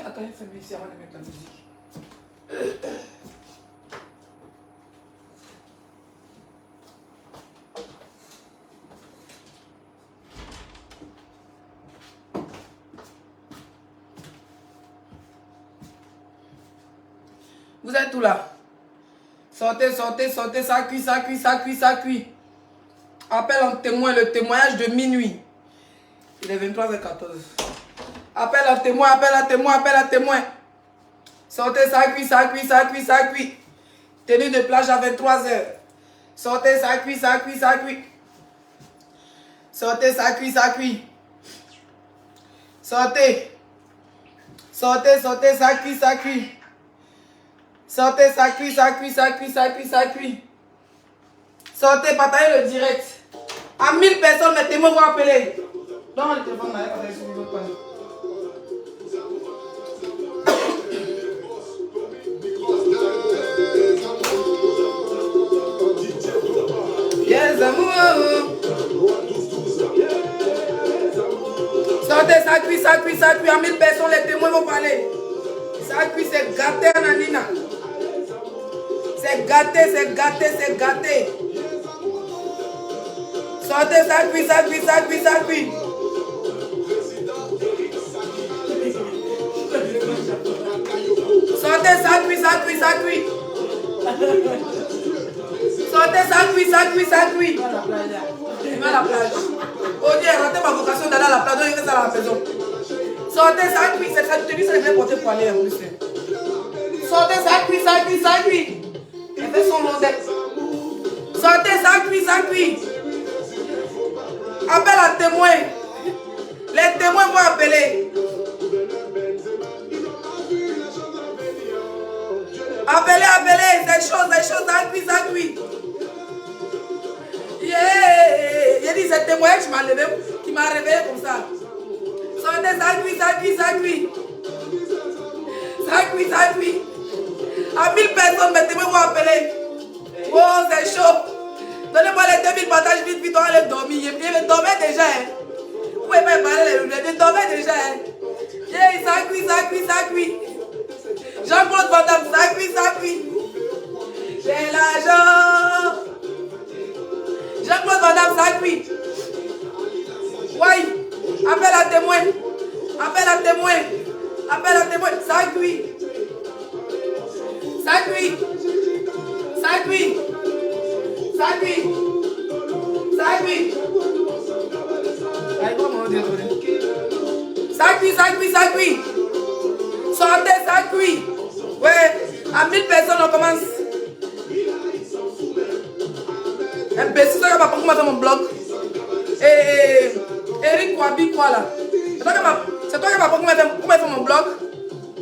Attends, il fait ici avant de mettre la musique. Vous êtes où là? Sortez, sortez, sortez, ça cuit, ça cuit, ça cuit, ça cuit. Appel en témoin, le témoignage de minuit. Il est 23h14. Appel en témoin, appel à témoin, appel à témoin. Sortez, ça cuit, ça cuit, ça cuit, ça cuit. Tenue de plage à 23h. Sortez, ça cuit, ça cuit, ça cuit. Sortez, ça cuit, ça cuit. Sortez. Sortez, sortez, ça cuit, ça cuit. Sortez, ça cuit, ça cuit, ça cuit, ça cuit, ça cuit. Sortez, partagez le direct. À 1000 personnes, mes témoins vont appeler. Non, le téléphone n'a pas sur le point. Yes, amour. Sortez, ça cuit, ça cuit, ça cuit. À 1000 personnes, les témoins vont parler. Ça cuit, c'est gâté, Nanina. C'est gâté, c'est gâté, c'est gâté. Sortez, ça cuit, ça cuit, ça cuit, ça cuit. Sortez, ça cuit, ça cuit, ça cuit. Sortez, ça cuit, ça cuit, ça cuit. Je vais à la plage. Oh Dieu, raté ma vocation d'aller à la plage, donc je vais à la maison. Sortez, ça cuit, c'est ça, tu te dis, ça devrait porter pour aller en plus. Sortez, ça cuit, ça cuit, ça cuit. Elle fait son nom d'être. Sortez, ça cuit, ça cuit. Appel à témoin. Les témoins vont appeler. Appelez, appelez, des choses, ça cuit, ça cuit. Yeah. J'ai dit, c'est témoin qui m'a réveillé comme ça. Sortez, ça cuit, ça cuit, ça cuit. Ça cuit, ça cuit. À 1000 personnes, mes témoins vont appeler. Oh, c'est chaud. Donnez-moi les 2000 partages vite, vite, on va aller dormir. Je dormais déjà. Hein. Vous pouvez pas parler les lunettes, je dormais déjà. Hein. Yeah, ça cuit, ça cuit, ça cuit. Jean-Claude Van Damme, ça cuit, ça cuit. J'ai l'argent. Jean-Claude Van Damme, ça cuit. Oui. Appel à témoin. Appel à témoin. Appel à témoin. Ça cuit. Ça cuit. Ça cuit. Ça cuit. Ça cuit. Ça cuit, ça cuit, ça cuit. Sortez, ça cuit. Ouais, à 1000 personnes, on commence. Imbécile, ça va pas comment faire mon blog. Eric Wabi, quoi là? C'est toi qui vas pas comment faire mon blog?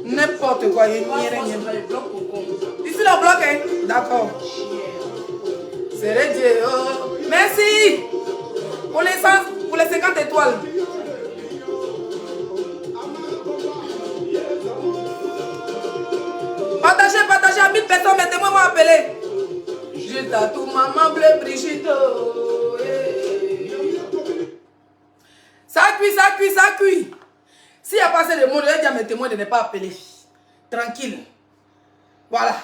N'importe quoi, il n'y a rien. Ici le blog, hein? D'accord. C'est Dieu. Oh. Merci pour les 50 étoiles. Partagez, partagez à 1000 personnes, mes témoins vont appeler. Je tatoue maman bleu Brigitte. Ça cuit, ça cuit, ça cuit. S'il n'y a pas assez de monde, je vais dire à mes témoins de ne pas appeler. Tranquille. Voilà.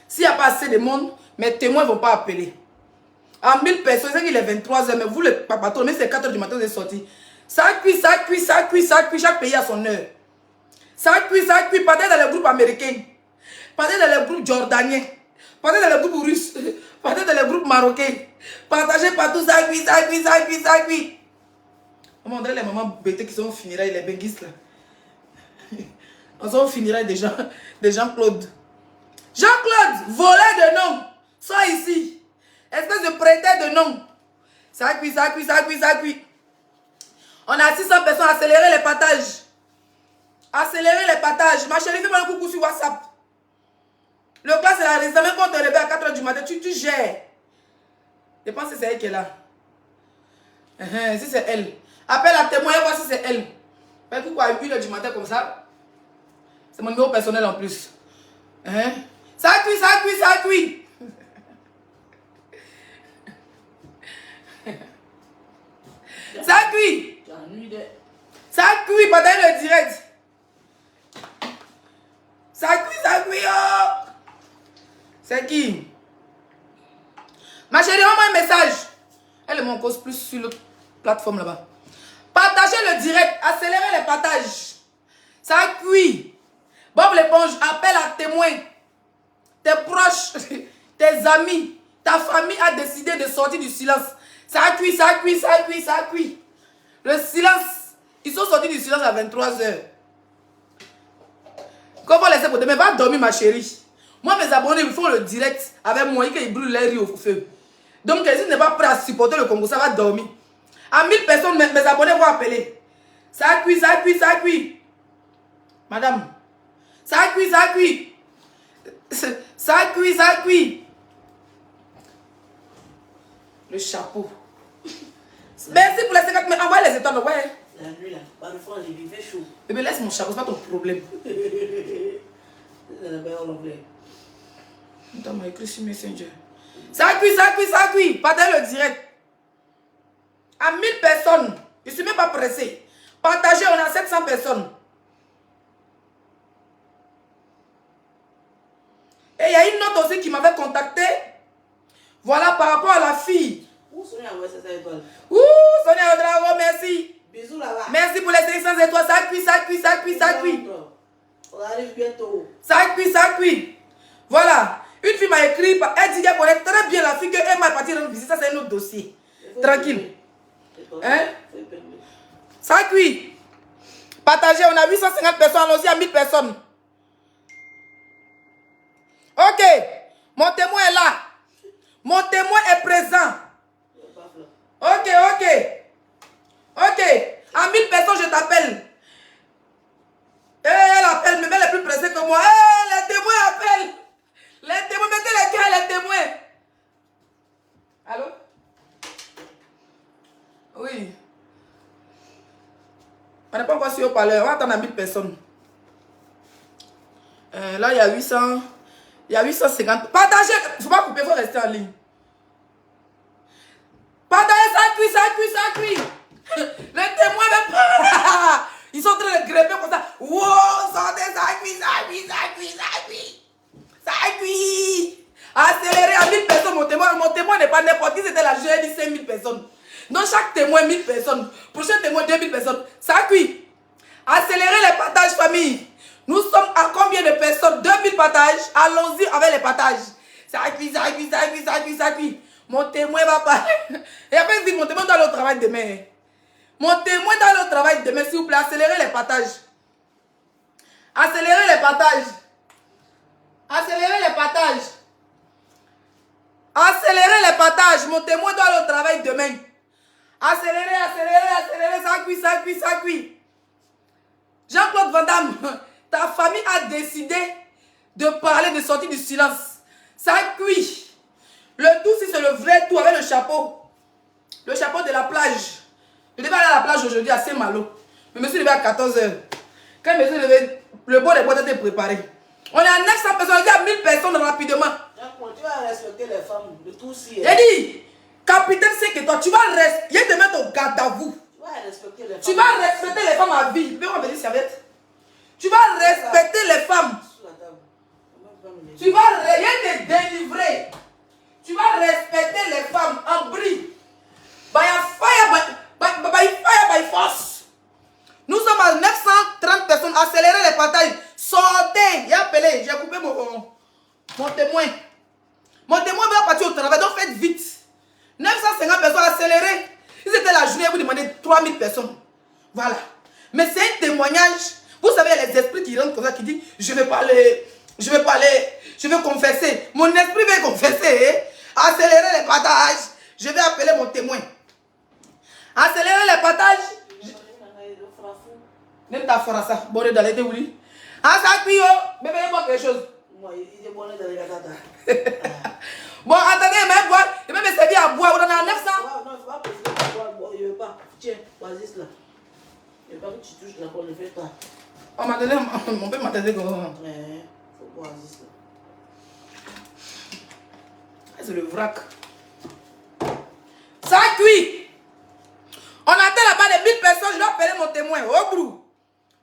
S'il n'y a pas assez de monde, mes témoins ne vont pas appeler. À 1000 personnes, c'est qu'il est 23h, mais vous, le papato, mais c'est 4h du matin, vous êtes sortis. Ça cuit, ça cuit, ça cuit, ça cuit. Chaque pays a son heure. Ça cuit, ça cuit. Partez dans les groupes américains. Partez dans les groupes jordaniens. Partez dans les groupes russes. Partez dans les groupes marocains. Partagez partout, ça cuit, ça cuit, ça cuit, ça cuit. On dirait les mamans bêtées qui sont au funérailles, les benguistes là. On sont au funérailles des Jean-Claude. Jean-Claude, voleur de nom. Sois ici. Espèce de prêteur de nom. Ça cuit, ça cuit, ça cuit, ça cuit. On a 600 personnes. Accélérez les partages. Accélérez les partages. Ma chérie, fais-moi un coucou sur WhatsApp. Le classe, c'est la réserve. Quand on te réveille à 4h du matin, tu gères. Je pense que c'est elle qui est là. Si c'est elle. Appelle à témoin, voir si c'est elle. Fais coucou à 1h du matin comme ça. C'est mon numéro personnel en plus. Ça cuit, ça cuit, ça cuit. Ça cuit. Ça cuit, pendant le direct. C'est qui? Ma chérie, envoie un message. Elle est mon cause plus sur l'autre plateforme là-bas. Partagez le direct. Accélérez les partages. Ça cuit. Bob l'éponge, appelle à témoin. Tes proches, tes amis, ta famille a décidé de sortir du silence. Ça cuit, ça cuit, ça cuit, ça cuit. Le silence. Ils sont sortis du silence à 23 h. Comment laisser pour demain? Va dormir, ma chérie. Moi, mes abonnés, ils font le direct avec moi. Ils brûlent les riz au feu. Donc, si tu n'es pas prêt à supporter le Congo, ça va dormir. À 1000 personnes, mes abonnés vont appeler. Ça cuit, ça cuit, ça cuit. Madame. Ça cuit, ça cuit. Ça cuit, ça cuit. Le chapeau. Merci pour les 50 000. Envoie les étoiles, ouais. La nuit là, par le fond, il fait chaud. Bébé, laisse mon chapeau, c'est pas ton problème. Attends, m'a écrit sur Messenger. Ça cuit, ça cuit, ça cuit. Partagez le direct. À 1000 personnes. Je ne suis même pas pressé. Partagez, on a 700 personnes. Et il y a une autre aussi qui m'avait contacté. Voilà, par rapport à la fille. Où Sonia a envoyé ses étoiles? Ouh, Sonia Odrago, merci. Bisous là-bas. Merci pour les 500 étoiles. Ça cuit, ça cuit, ça cuit, ça cuit. On arrive bientôt. Ça cuit, ça cuit. Voilà. Une fille m'a écrit. Elle dit qu'elle connaît très bien la fille qu'elle m'a partie rendre visite. Ça, c'est un autre dossier. Tranquille. Hein? Ça cuit. Partagez. On a 850 personnes. Allons-y à 1000 personnes. Ok. Mon témoin est là. Mon témoin est présent. Ok, ok. Ok. À 1000 personnes, je t'appelle. Elle appelle, mais elle est plus pressée que moi. Les témoins appellent. Les témoins, mettez les cœurs, les témoins. Allô? Oui. On n'est pas encore sur le parleur. On va attendre à 1000 personnes. Là, il y a 800. Il y a 850. Partagez. Il ne faut pas couper, il faut rester en ligne. Partagez, ça cuit, ça cuit, ça cuit. Les témoins, même. Ils sont en train de grepper comme ça. Wow, sortez, ça cuit, ça cuit, ça cuit, ça cuit. Ça cuit. Accélérez à 1000 personnes, mon témoin. Mon témoin n'est pas n'importe qui, c'était la jeune, dit 5000 personnes. Donc chaque témoin, 1000 personnes. Prochain témoin, 2000 personnes. Ça cuit. Accélérez les partages, famille. Nous sommes à combien de personnes? 2000 partages. Allons-y avec les partages. Ça cuit, ça cuit, ça cuit, ça cuit, ça cuit. Mon témoin va parler. Et après, il dit, mon témoin doit aller au travail demain. Mon témoin doit aller au travail demain, s'il vous plaît. Accélérez les partages. Accélérez les partages. Accélérez les partages. Accélérez les partages. Mon témoin doit aller au travail demain. Accélérez, accélérez, accélérez. Ça cuit, ça cuit, ça cuit. Jean-Claude Van Damme, ta famille a décidé de parler de sortir du silence. Ça cuit. Le tout, si c'est le vrai tout avec le chapeau. Le chapeau de la plage. Je devais aller à la plage aujourd'hui à Saint-Malo. Mais je me suis levé à 14 h. Quand je me suis levé, le bon des boîtes était préparé. On est à 900 personnes, on est à 1000 personnes rapidement. Tu vas respecter les femmes de tous si. J'ai dit, capitaine, c'est que toi, tu vas rester. Il te mettre au garde à vous. Tu vas respecter les femmes à vie. Tu vas me dire, Serviette. Tu vas respecter les femmes. Tu vas rien te délivrer. Tu vas respecter les femmes en bris. By fire, by force. Nous sommes à 930 personnes. Accélérez les partages. Sortez. J'ai appelé. J'ai coupé mon témoin. Mon témoin va partir au travail. Donc faites vite. 950 personnes accélérées. Si c'était la journée, vous demandez 3000 personnes. Voilà. Mais c'est un témoignage. Vous savez, il y a les esprits qui rentrent comme ça, qui disent, je vais parler, je vais parler, je vais confesser. Mon esprit va confesser. Accélérez les partages. Je vais appeler mon témoin. Accélérez les partages. Même ta frère, ça. Bon, dans les deux, oui. Ah, ça cuit, oh. Bébé, il boit quelque chose. Moi, il est bon dans les gâteaux. Bon, attendez, il va boire. Il va me servir à boire. On en a 900. Non, il ne faut pas poser à boire. Il ne veut pas. Tiens, vas-y, là. Il ne veut pas que tu touches la colle, ne fais pas. On m'a donné, mon père m'a donné comme ça. Il faut boire, vas-y, là. C'est le vrac. Ça cuit. On attend là-bas les 1000 personnes. Je dois appeler mon témoin. Oh, brou.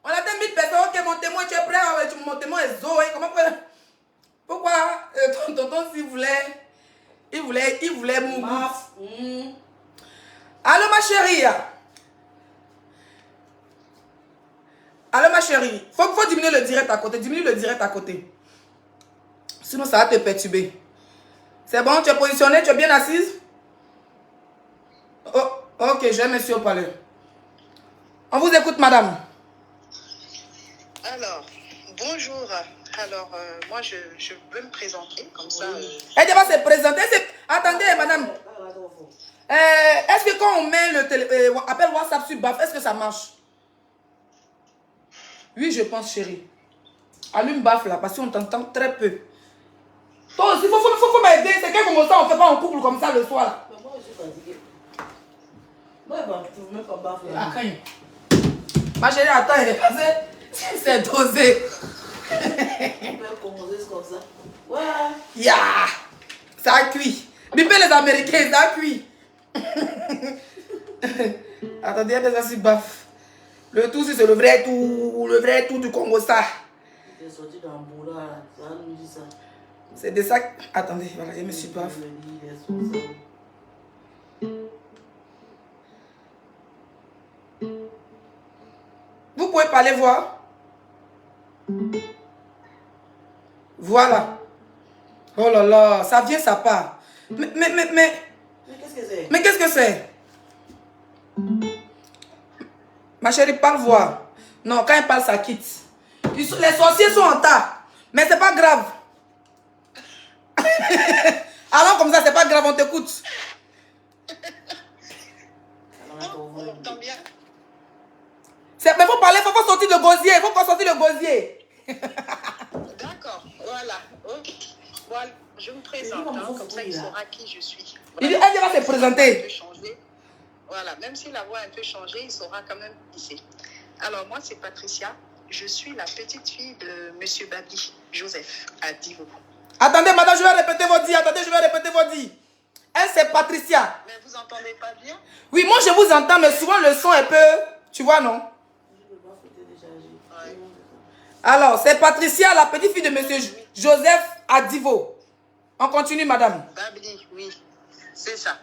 On attend 1000 personnes. Ok, mon témoin, tu es prêt? Mon témoin est Zoé. Comment pourquoi tonton les mougous. Maf. Allô, ma chérie. Allô, ma chérie. Faut diminuer le direct à côté. Diminue le direct à côté. Sinon, ça va te perturber. C'est bon, tu es positionnée, tu es bien assise? Oh, ok, je vais monsieur au palais. On vous écoute, madame. Alors, bonjour. Alors, moi, je veux me présenter, comme ça... Elle va se présenter. Attendez, madame. Est-ce que quand on met le appel WhatsApp sur BAF, est-ce que ça marche? Oui, je pense, chérie. Allume BAF là, parce qu'on t'entend très peu. Toi aussi, il faut m'aider. C'est que comme ça, on ne fait pas en couple comme ça le soir là. Moi, je suis fatiguée. Moi, je vais trouver comme BAF là. Ma chérie, attends, elle est passée. C'est dosé. On peut commencer comme ça. Ouais. Ya! Ça a cuit. Bipez les Américains, ça a cuit. Attendez, elle est déjà si baf. Le tout, c'est le vrai tout du Congo, ça. Tu es sorti dans le boulot, ça nous dit ça. C'est de ça. Attendez, voilà, je me suis baf. Vous pouvez parler voir. Voilà. Oh là là, ça vient, ça part. Mais qu'est-ce que c'est? Mais qu'est-ce que c'est? Ma chérie, parle voir. Non, quand elle parle, ça quitte. Les sorciers sont en tas. Mais c'est pas grave. Alors comme ça, c'est pas grave, on t'écoute. On entend bien. Mais faut parler, faut sortir le gosier. Faut qu'on sortir le gosier. D'accord, voilà. Ok. Voilà, je me présente, hein, comme ça il saura qui je suis. Elle va se présenter. Voilà, même si la voix a un peu changé, il saura quand même qui c'est. Alors, moi, c'est Patricia. Je suis la petite fille de Monsieur Babi, Joseph, à Divo. Attendez, madame, je vais répéter vos dits. Attendez, je vais répéter vos dits. Elle, c'est Patricia. Mais vous entendez pas bien? Oui, moi, je vous entends, mais souvent, le son est peu... Tu vois, non? Ouais. Alors, c'est Patricia, la petite fille de Monsieur Joseph à Divo. On continue, madame. Babi, oui, c'est ça.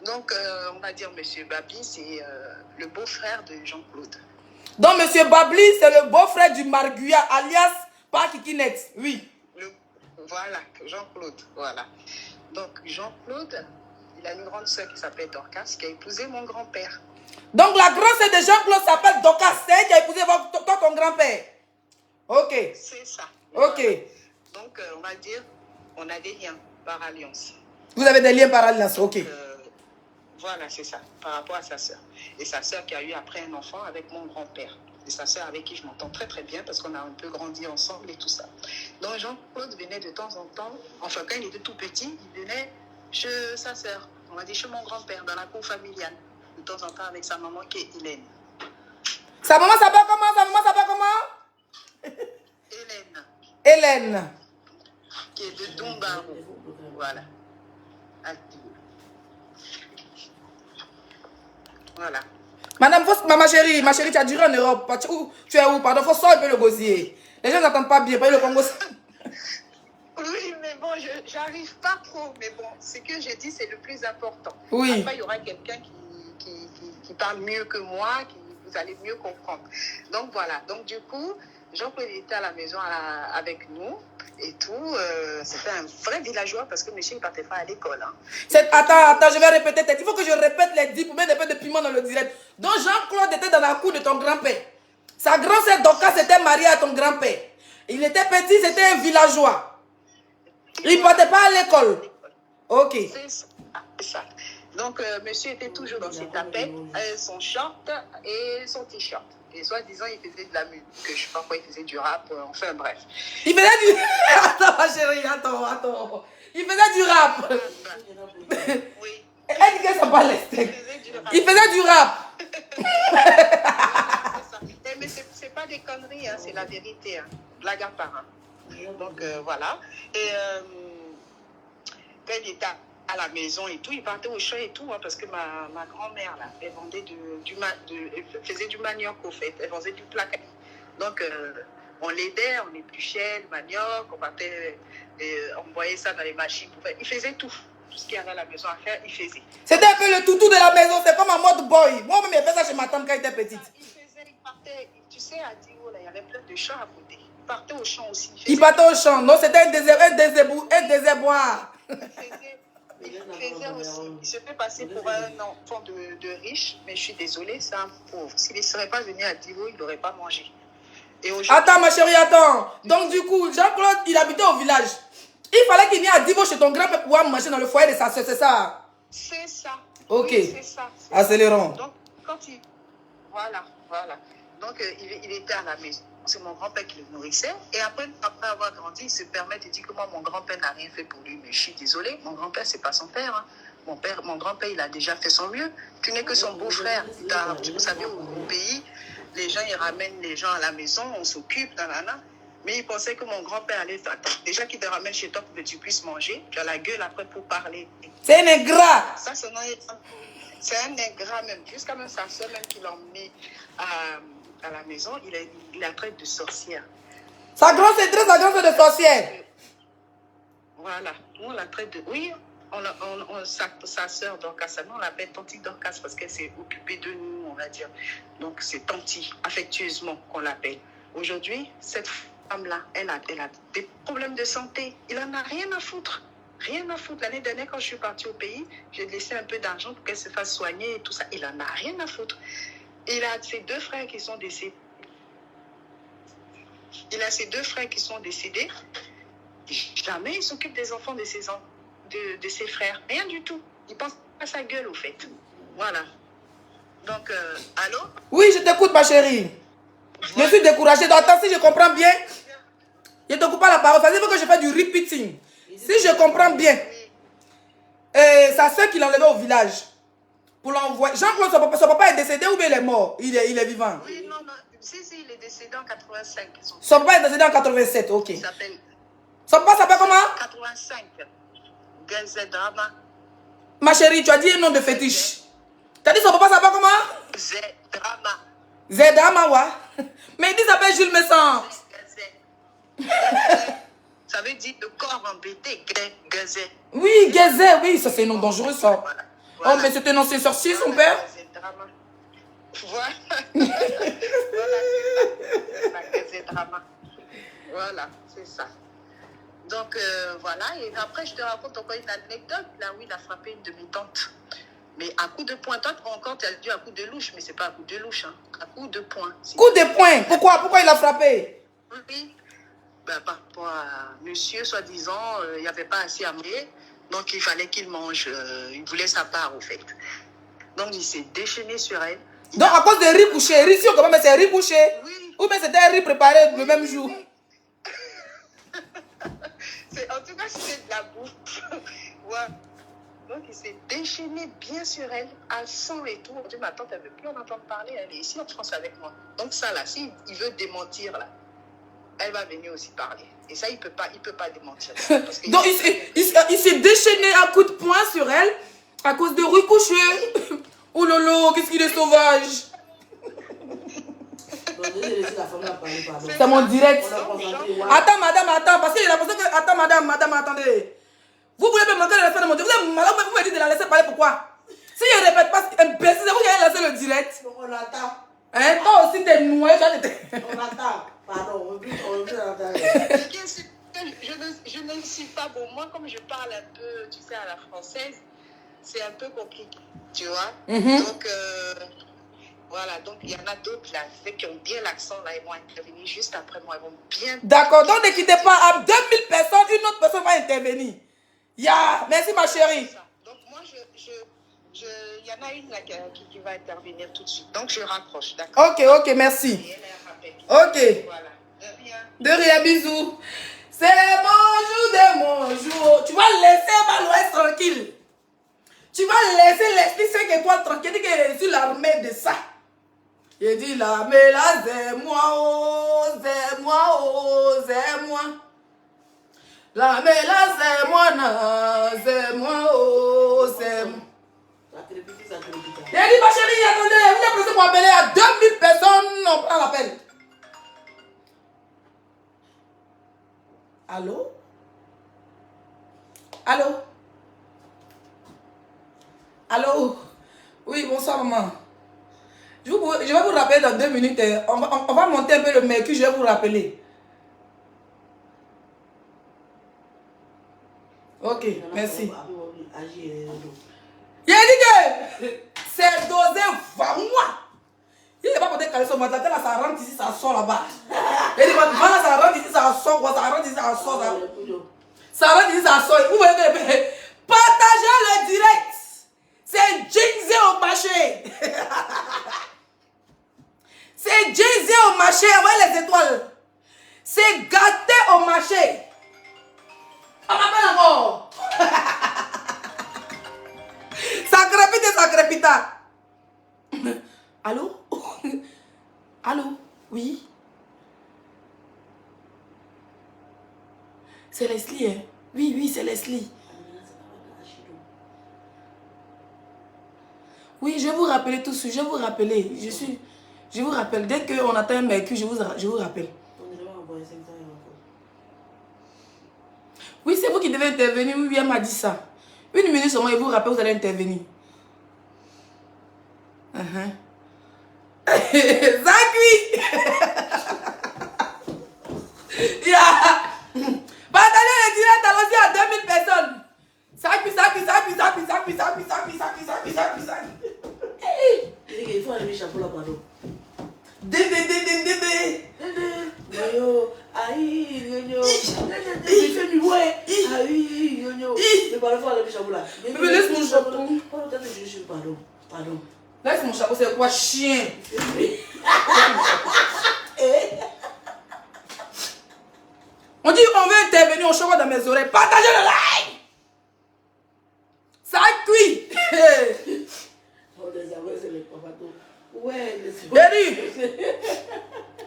Donc, on va dire Monsieur Babi, c'est le beau-frère de Jean-Claude. Donc, Monsieur Babli, c'est le beau-frère du Marguya, alias Pakikinet. Oui. Voilà, Jean-Claude, voilà. Donc, Jean-Claude, il a une grande sœur qui s'appelle Dorcas, qui a épousé mon grand-père. Donc, la grande sœur de Jean-Claude s'appelle Dorcas, c'est elle qui a épousé ton grand-père. Ok. C'est ça. Ok. Voilà. Donc, on va dire, on a des liens par alliance. Vous avez des liens par alliance, ok. Voilà, c'est ça, par rapport à sa sœur. Et sa sœur qui a eu après un enfant avec mon grand-père. Et sa sœur avec qui je m'entends très très bien parce qu'on a un peu grandi ensemble et tout ça. Donc Jean-Claude venait de temps en temps, enfin quand il était tout petit, il venait chez sa sœur, on va dire chez mon grand-père, dans la cour familiale. De temps en temps avec sa maman qui est Hélène. Sa maman s'appelle comment? Sa maman s'appelle comment? Hélène. Hélène. Qui est de Dombarou. Voilà. Voilà. Madame, ma chérie, tu as duré en Europe. Tu es où? Pardon, faut sortir un peu le gosier. Les gens n'entendent pas bien, pas le Congo. Oui, mais bon, j'arrive pas trop. Mais bon, ce que j'ai dit, c'est le plus important. Oui. Après, il y aura quelqu'un qui parle mieux que moi, vous allez mieux comprendre. Donc voilà. Donc du coup, Jean-Claude était à la maison avec nous et tout. C'était un vrai villageois parce que monsieur ne partait pas à l'école. Hein. Attends, je vais répéter. Il faut que je répète les 10 pour mettre un peu de piment dans le direct. Donc Jean-Claude était dans la cour de ton grand-père. Sa grand-sœur Dorcas était mariée à ton grand-père. Il était petit, c'était un villageois. Il ne partait pas à l'école. Ok. C'est ça. Donc, monsieur était toujours dans ses tapettes, son short et son t-shirt. Et soi-disant, il faisait de la musique. Je ne sais pas quoi, il faisait du rap. Enfin, bref. Il faisait du... Attends, ma chérie, attends. Il faisait du rap. Oui. Elle dit que ça parle les steaks. Il faisait du rap. Mais c'est pas des conneries, hein, c'est la vérité. Hein. Blague à part. Hein. Donc, voilà. Et quand il était à la maison et tout, il partait au champ et tout, hein, parce que ma grand-mère, là, elle vendait elle faisait du manioc, au fait. Elle vendait du plaquet. Donc, on l'aidait, on épluchait le manioc, on partait, on voyait ça dans les machines. Il faisait tout. tout ce qu'il y avait à la maison à faire, il faisait. C'était un peu le toutou de la maison, c'est comme un mode boy. Moi-même, j'ai fait ça chez ma tante quand elle était petite. Il partait, tu sais, à Dio, là, il y avait plein de champs à côté. Il partait au champ aussi. Il partait au champ. Non, c'était un désherboir. Il faisait aussi. Il se fait passer pour un enfant de riche, mais je suis désolée, c'est un pauvre. S'il ne serait pas venu à Dio, il n'aurait pas mangé. Attends, ma chérie, attends. Donc, du coup, Jean-Claude, il habitait au village. Il fallait qu'il vienne à Divo chez ton grand-père pour pouvoir manger dans le foyer de sa soeur, c'est ça? C'est ça. Ok. Oui, c'est ça. Accélérons. Donc, quand il... Voilà. Donc, il était à la maison. C'est mon grand-père qui le nourrissait. Et après avoir grandi, il se permet de dire que moi, mon grand-père n'a rien fait pour lui. Mais je suis désolée, mon grand-père, c'est pas son père. Hein. Mon grand-père, il a déjà fait son mieux. Tu n'es que son beau-frère. Vous savez, au pays, les gens, ils ramènent les gens à la maison, on s'occupe, nanana. Mais il pensait que mon grand-père allait t'attendre. Déjà qu'il te ramène chez toi pour que tu puisses manger, tu as la gueule après pour parler. C'est un ingrat. Ça, c'est un ingrat même. Jusqu'à même sa soeur, même qui l'a emmené à la maison, il la traite de sorcière. Sa grande de sorcière. Voilà. Nous, on la traite de... Oui, sa soeur Dorcas, on l'appelle Tanti Dorcas parce qu'elle s'est occupée de nous, on va dire. Donc, c'est Tanti, affectueusement, qu'on l'appelle. Aujourd'hui, cette femme-là, elle a des problèmes de santé. Il en a rien à foutre. Rien à foutre. L'année dernière, quand je suis partie au pays, j'ai laissé un peu d'argent pour qu'elle se fasse soigner et tout ça. Il en a rien à foutre. Il a ses deux frères qui sont décédés. Jamais il s'occupe des enfants de ses frères. Rien du tout. Il pense à sa gueule, au fait. Voilà. Donc, allô? Oui, je t'écoute, ma chérie. Je suis découragée. Donc, attends, si je comprends bien, je ne te coupe pas la parole. Ça veut dire que je fais du repeating. Si je comprends bien, sa soeur qui l'enlevait au village, pour l'envoyer. Jean-Claude, son papa est décédé ou bien il est mort? Il est vivant? Oui, non. Si, il est décédé en 85. Son papa est décédé en 87, ok. Il s'appelle... Son papa s'appelle comment? 85. Gezedrama. Ma chérie, tu as dit un nom de fétiche. Tu as dit son papa s'appelle comment? Zedrama. Zedrama, ouais. Mais il dit s'appelle Jules Messan. Ça veut dire le corps embêté. Gazé. Oui, Gazé, oui, ça c'est un nom dangereux, ça. Voilà. Oh, mais c'était un ancien sorcier, son père. Voilà. Voilà, c'est ça. Donc, voilà. Et après, je te raconte encore une anecdote, là où il a frappé une de mes tantes. Mais à coup de poing, toi, encore, tu as dit à coup de louche, mais c'est pas à coup de louche, hein. À coup de poing. Coup de poing? Pourquoi il a frappé? Oui. Ben, par rapport à monsieur, soi-disant, il n'y avait pas assez à manger. Donc, il fallait qu'il mange. Il voulait sa part, au fait. Donc, il s'est déchaîné sur elle. Donc, à cause de riz bouché, riz sûr, quand même, c'est riz bouché. Oui. Ou bien c'était un riz préparé le même jour. En tout cas, c'était de la bouffe. Ouais. Donc, il s'est déchaîné bien sur elle, à sang et tout. Aujourd'hui, ma tante, elle ne veut plus en entendre parler. Elle est ici en France avec moi. Donc, ça, là, s'il veut démentir, là, elle va venir aussi parler. Et ça, il peut pas démentir. Donc, il s'est déchaîné à coups de poing sur elle à cause de riz couché. Oh lolo, qu'est-ce qu'il est sauvage. C'est mon direct. Attends, madame, attends. Parce qu'il a pensé que... Attends, madame, attendez. Vous voulez me manquer de la fin de mon direct. Vous me dites de la laisser parler, pourquoi? Si je ne répète pas, imbécile, vous allez laisser le direct. On attend. Hein, toi aussi, t'es noyé. On attend. Pardon, on veut attendre. Je ne suis pas bon. Moi, comme je parle un peu, tu sais, à la française, c'est un peu compliqué, tu vois. Donc, voilà. Donc, il y en a d'autres là, ceux qui ont bien l'accent, là, ils vont intervenir juste après moi. Ils vont bien... D'accord. Donc, ne quittez pas. À 2000 personnes, une autre personne va intervenir. Merci, ma chérie. Donc, moi, il y en a une là qui va intervenir tout de suite. Donc, je raccroche, d'accord? Ok, merci. Ok. Voilà. De rien. De rien, bisous. C'est mon jour. Tu vas laisser ma l'ouest tranquille. Tu vas laisser l'esprit 5 étoiles tranquille. Dis que je suis l'armée de ça. Il dit l'armée là, c'est moi, oh, c'est moi, oh, c'est moi. L'armée là, c'est moi, non, c'est moi, oh, c'est moi. J'ai dit, ma chérie, attendez, vous êtes pressé pour appeler à 2000 personnes. On prend l'appel. Allô? Allô? Allô? Oui, bonsoir, maman. Je vais vous rappeler dans 2 minutes. On va monter un peu le mercure, je vais vous rappeler. Ok, merci. Il a dit que c'est dosé, va-moi. Il n'est pas pour caler son matin, là, ça rentre ici, ça sort là-bas. Il dit, voilà, ça rentre ici, ça sort, quoi, ça rentre ici, ça sort. Ça rentre ici, ça sort. Vous voyez, partagez le direct. C'est Jay-Z au marché. C'est Jay-Z au marché, avec les étoiles. C'est gâté au marché. On m'appelle encore. Ça crépite et ça crépita. Allô? Allô? Oui? C'est Leslie, hein? Oui, oui, c'est Leslie. Oui, je vais vous rappeler tout de suite. Je vais vous rappeler. Je vous rappelle. Dès qu'on atteint un mercure, je vous rappelle. Oui, c'est vous qui devez intervenir. Oui, elle m'a dit ça. 1 minute seulement, et vous rappelle, vous allez intervenir. Zakui! Partagez le direct, allons-y à 2000 personnes. Zakui. Il faut aller chapeau là, pardon. Aïe, il fait du ouais. Aïe, mais parfois, il faut aller chapeau là. Mais laisse mon chapeau. Pardon. Laisse mon chapeau, c'est quoi, chien? On dit on veut intervenir, on chante dans mes oreilles. Partagez le like. Ça cuit. Ouais,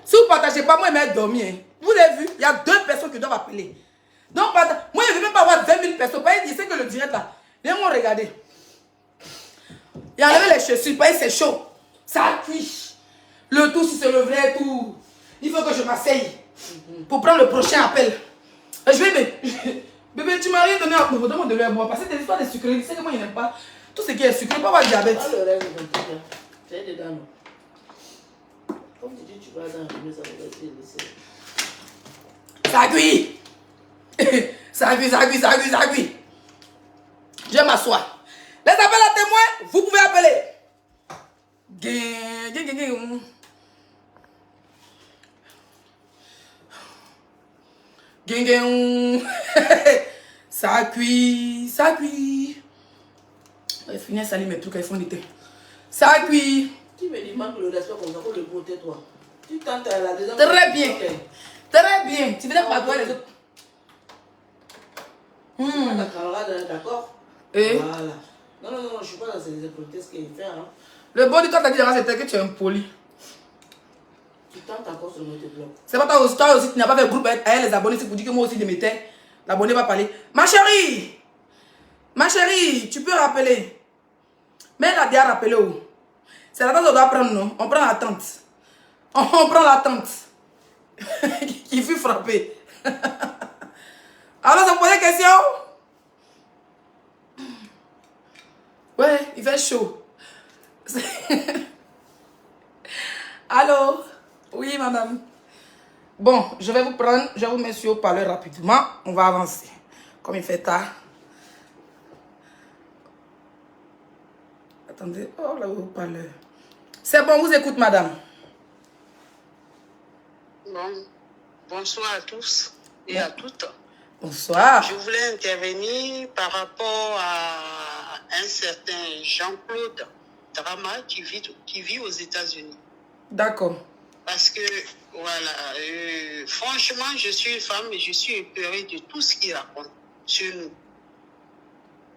Si vous ne partagez pas, moi, je vais dormir. Vous avez vu, il y a 2 personnes qui doivent appeler. Donc, moi, je ne veux même pas avoir 20 000 personnes. Il sait que le direct là, viens-moi regarder. Il a enlevé les chaussures, c'est chaud. Ça cuit. Le tout, si c'est le vrai tout. Il faut que je m'asseye pour prendre le prochain appel. Je vais, bébé, tu m'as rien donné à me donner de l'eau à boire. Parce que c'est l'histoire des sucreries. Tu sais que moi, je n'aime pas tout ce qui est sucré. Pas avoir diabète. C'est dedans, non. Comme tu dis, tu vas dans le ça va laisser. Ça cuit. Ça cuit. Je m'assois. Les appels à témoins, vous pouvez appeler. Ça cuit. Je vais finir salir mes trucs, ils font l'été. Ça cuit. Tu me demandes le respect comme ça pour le protéger toi. Tu tentes à la deuxième. Très bien. Très bien. Tu veux pas toi les autres. Ta camarade, d'accord? Et voilà. Non, je ne suis pas dans ces protestes qu'il fait. Hein. Le bon de toi, t'as dit c'était que tu es impoli. Tu tentes encore sur notre blog. C'est pas toi aussi, tu n'as pas fait groupe avec les abonnés, c'est pour dire que moi aussi je m'étais. L'abonné va parler. Ma chérie, tu peux rappeler. Mais elle a déjà rappelé où? C'est la tante qu'on doit prendre, non? On prend la tante. On prend la tante. Qui fut frappée. Alors, ça me pose des questions? Ouais, il fait chaud. Allô? Oui, madame. Bon, je vais vous prendre, je vais vous mettre sur haut-parleur rapidement. On va avancer. Comme il fait tard. Attendez. Oh, là, haut-parleur. C'est bon, vous écoute, madame. Bon, bonsoir à tous et à toutes. Bonsoir. Je voulais intervenir par rapport à un certain Jean-Claude Drama qui vit aux États-Unis. D'accord. Parce que, voilà, franchement, je suis une femme et je suis épeurée de tout ce qu'il raconte sur nous.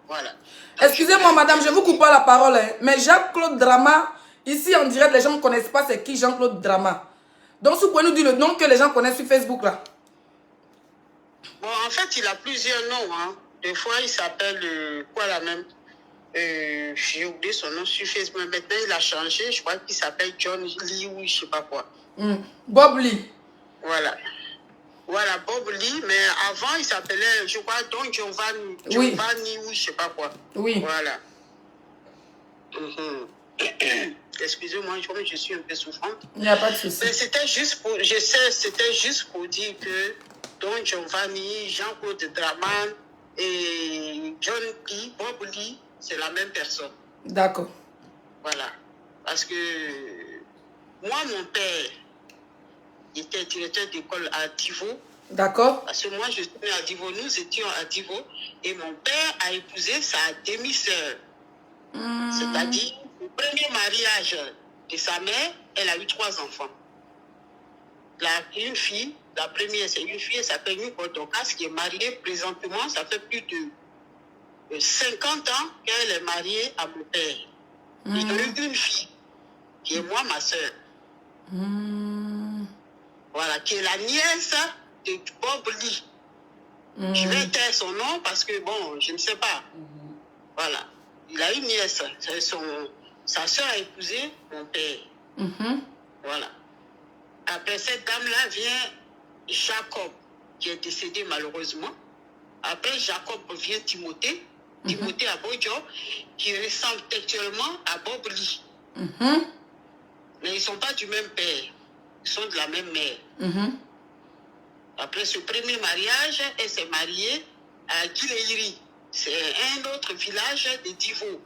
Voilà. Excusez-moi, madame, je vous coupe pas la parole. Hein, mais Jean-Claude Drama, ici en direct, les gens ne connaissent pas c'est qui Jean-Claude Drama. Donc, si vous pouvez nous dire le nom que les gens connaissent sur Facebook, là. Bon, en fait, il a plusieurs noms. Hein. Des fois, il s'appelle, quoi la même j'ai oublié son nom sur Facebook. Maintenant, il a changé. Je crois qu'il s'appelle John Lee ou je sais pas quoi. Bob Lee. Voilà. Voilà, Bob Lee. Mais avant, il s'appelait, je crois, Don Giovanni. Oui. Giovanni ou je sais pas quoi. Oui. Voilà. Excusez-moi, je suis un peu souffrante. Il n'y a pas de souci. Mais c'était juste pour, je sais, c'était juste pour dire que Don Giovanni, Jean-Claude Draman et John Lee, Bob Lee, c'est la même personne. D'accord. Voilà. Parce que moi, mon père était directeur d'école à Divo. D'accord. Parce que moi, je suis à Divo, nous étions à Divo, et mon père a épousé sa demi-sœur. C'est-à-dire, au premier mariage de sa mère, elle a eu 3 enfants. Une fille, la première, c'est une fille, elle s'appelle Nuko Dokas, qui est mariée présentement, ça fait plus de 50 ans qu'elle est mariée à mon père. Ils ont eu une fille, qui est moi, ma soeur. Voilà, qui est la nièce de Bob Lee. Je vais taire son nom parce que, bon, je ne sais pas. Voilà. Il a une nièce. Sa soeur a épousé mon père. Voilà. Après cette dame-là vient Jacob, qui est décédé malheureusement. Après Jacob vient Timothée. Timothée Abodjo, qui ressemble textuellement à Bob Lee. Mais ils ne sont pas du même père. Ils sont de la même mère. Après ce premier mariage, elle s'est mariée à Gileiri. C'est un autre village de Divo.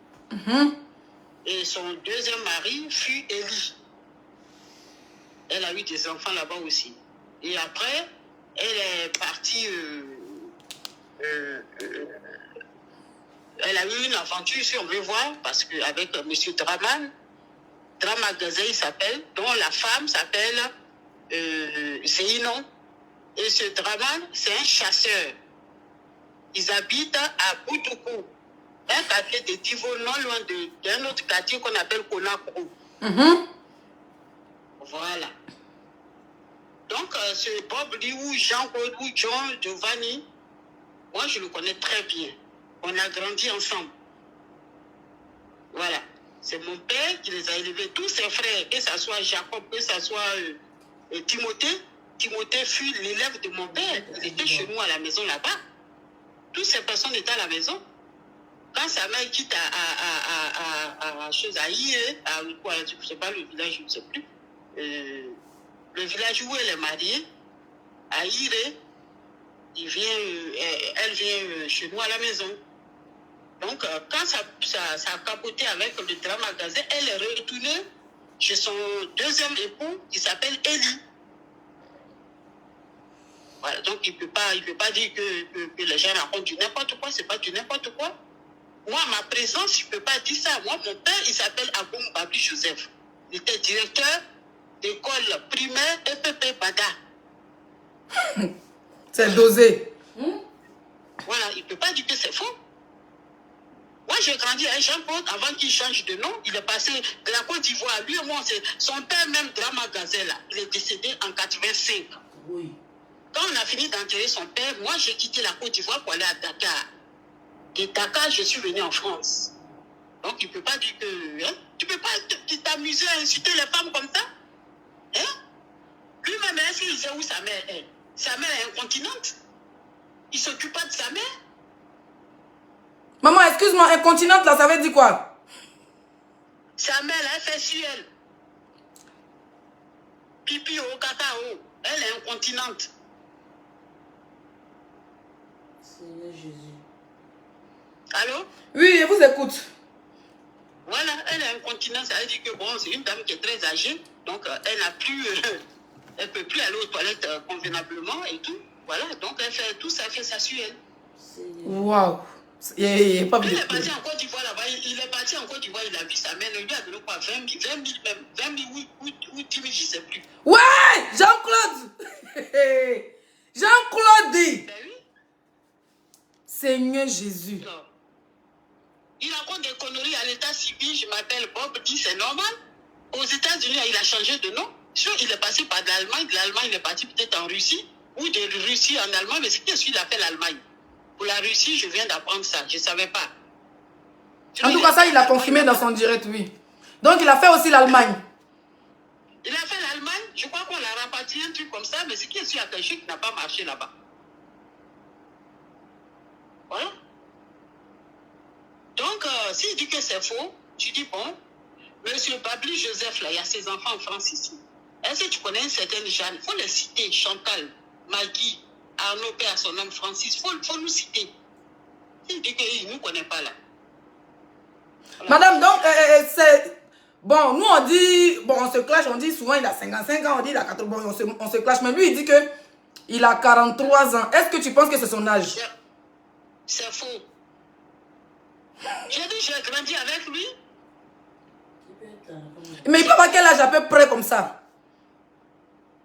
Et son deuxième mari fut Élie. Elle a eu des enfants là-bas aussi. Et après, elle est partie... elle a eu une aventure, si on veut voir, parce qu'avec M. Draman, Drama Gazé, il s'appelle, dont la femme s'appelle Zéinon. Et ce Draman, c'est un chasseur. Ils habitent à Boutoukou, un quartier de Divo, non loin d'un autre quartier qu'on appelle Konakro. Voilà. Donc, ce Bob Lee ou Jean-Claude ou John Giovanni, moi, je le connais très bien. On a grandi ensemble. Voilà. C'est mon père qui les a élevés. Tous ses frères, que ce soit Jacob, que ce soit Timothée. Timothée fut l'élève de mon père. Il était chez nous à la maison là-bas. Toutes ces personnes étaient à la maison. Quand sa mère quitte à Ié, je ne sais pas le village, je ne sais plus. Le village où elle est mariée, à Iré, elle vient chez nous à la maison. Donc, quand ça a capoté avec le drame magasin, elle est retournée chez son deuxième époux qui s'appelle Élie. Voilà, donc il ne peut pas dire que les gens racontent du n'importe quoi, c'est pas du n'importe quoi. Moi, ma présence, je ne peux pas dire ça. Moi, mon père, il s'appelle Aboum Babli Joseph. Il était directeur d'école primaire EPP Bada. C'est dosé. Voilà, il ne peut pas dire que c'est faux. Moi, j'ai grandi à Jean-Claude avant qu'il change de nom. Il est passé de la Côte d'Ivoire. Lui et moi, c'est son père même, Drama Gazelle, il est décédé en 85. Oui. Quand on a fini d'enterrer son père, moi, j'ai quitté la Côte d'Ivoire pour aller à Dakar. De Dakar, je suis venu en France. Donc, il ne peut pas dire que... Hein, tu ne peux pas t'amuser à insulter les femmes comme ça. Hein? Lui-même, est-ce qu'il sait où sa mère est? Sa mère est incontinente. Il ne s'occupe pas de sa mère. Maman, excuse-moi, incontinente là, ça veut dire quoi? Sa mère, elle fait sur elle. Pipi au cacao. Elle est incontinente. Seigneur Jésus. Allô? Oui, je vous écoute. Voilà, elle est incontinente. Ça veut dire que bon, c'est une dame qui est très âgée. Donc, elle n'a plus... elle ne peut plus aller aux toilettes convenablement et tout. Voilà, donc elle fait tout ça, fait ça sur elle. Waouh. Il est pas Il bien. est parti en Côte d'Ivoire là-bas, il est parti en Côte d'Ivoire, il a vu sa mère, il lui a donné quoi, 20 000 même, 20 000 ou 10 000, je ne sais plus. Ouais, Jean-Claude. Jean-Claude dit. Ben oui. Seigneur Jésus. Non. Il raconte des conneries à l'état civil, je m'appelle Bob, dit c'est normal. Aux États-Unis, il a changé de nom. Sûr, il est passé par de l'Allemagne il est parti peut-être en Russie, ou de Russie en Allemagne, mais c'est qui celui qui appelle l'Allemagne. Pour la Russie, je viens d'apprendre ça, je ne savais pas. En tout cas, ça, il a confirmé dans son direct, oui. Donc, il a fait aussi l'Allemagne. Il a fait l'Allemagne, je crois qu'on l'a rapatrié, un truc comme ça, mais c'est qui celui qui n'a pas marché là-bas. Voilà. Donc, s'il dit que c'est faux, Tu dis, bon, monsieur Babli Joseph, là, il y a ses enfants en France ici. Est-ce que tu connais une certaine Jeanne? Il faut les citer, Chantal, Maggie, Arnaud, père, son nom Francis, il faut nous citer. Il dit qu'il ne nous connaît pas là. Voilà. Madame, donc, c'est... Bon, nous on dit, bon, on se clash, on dit souvent il a 55 ans, on dit il a 80 ans, on se clash, mais lui il dit que il a 43 ans. Est-ce que tu penses que c'est son âge? C'est faux. J'ai dit, j'ai grandi avec lui. Mais il peut avoir quel âge à peu près comme ça?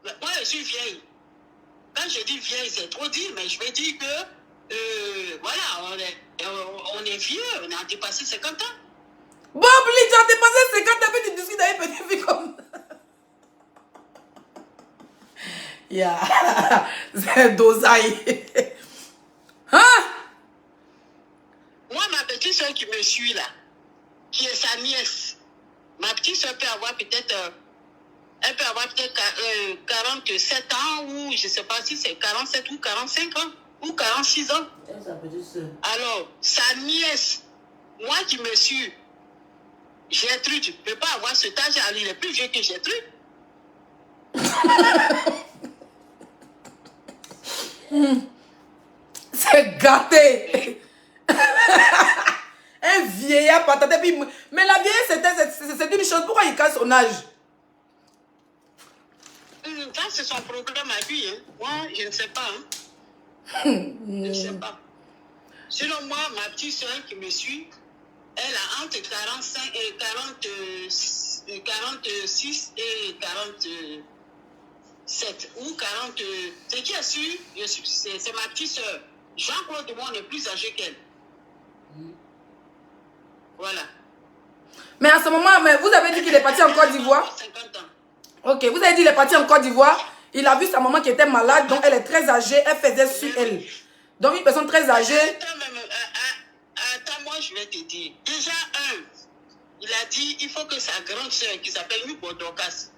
Moi, je suis vieille. Quand je dis vieille, c'est trop dire, mais je vais dire que, voilà, on est vieux, on a dépassé 50 ans. Bon, Bli, tu as dépassé 50 ans, mais tu discutes avec une petite fille comme... Yeah, c'est dosaille. Hein? Moi, ma petite soeur qui me suit là, qui est sa nièce, ma petite soeur peut avoir peut-être... elle peut avoir peut-être 47 ans, ou je ne sais pas si c'est 47 ou 45 ans, ou 46 ans. Alors, sa nièce, moi qui me suis, Gertrude, tu ne peux pas avoir cet âge, il est plus vieux que Gertrude. C'est gâté. Un vieillard patate. Mais la vieille, c'est une chose. Pourquoi il casse son âge? Ça, c'est son problème à lui. Hein. Moi, je ne sais pas. Hein. Je ne sais pas. Selon moi, ma petite soeur qui me suit, elle a entre 45 et 46 et 47 ou 40. Ce qui est sûr, c'est ma petite soeur. Jean-Claude, moi, on est plus âgé qu'elle. Voilà. Mais à ce moment, mais vous avez dit qu'il est parti en Côte d'Ivoire? 50 ans. Ok, vous avez dit qu'il est parti en Côte d'Ivoire. Il a vu sa maman qui était malade, donc elle est très âgée. Elle faisait sur elle. Donc une personne très âgée. Attends, moi je vais te dire. Déjà, il a dit il faut que sa grande soeur qui s'appelle Yuko Dorcas,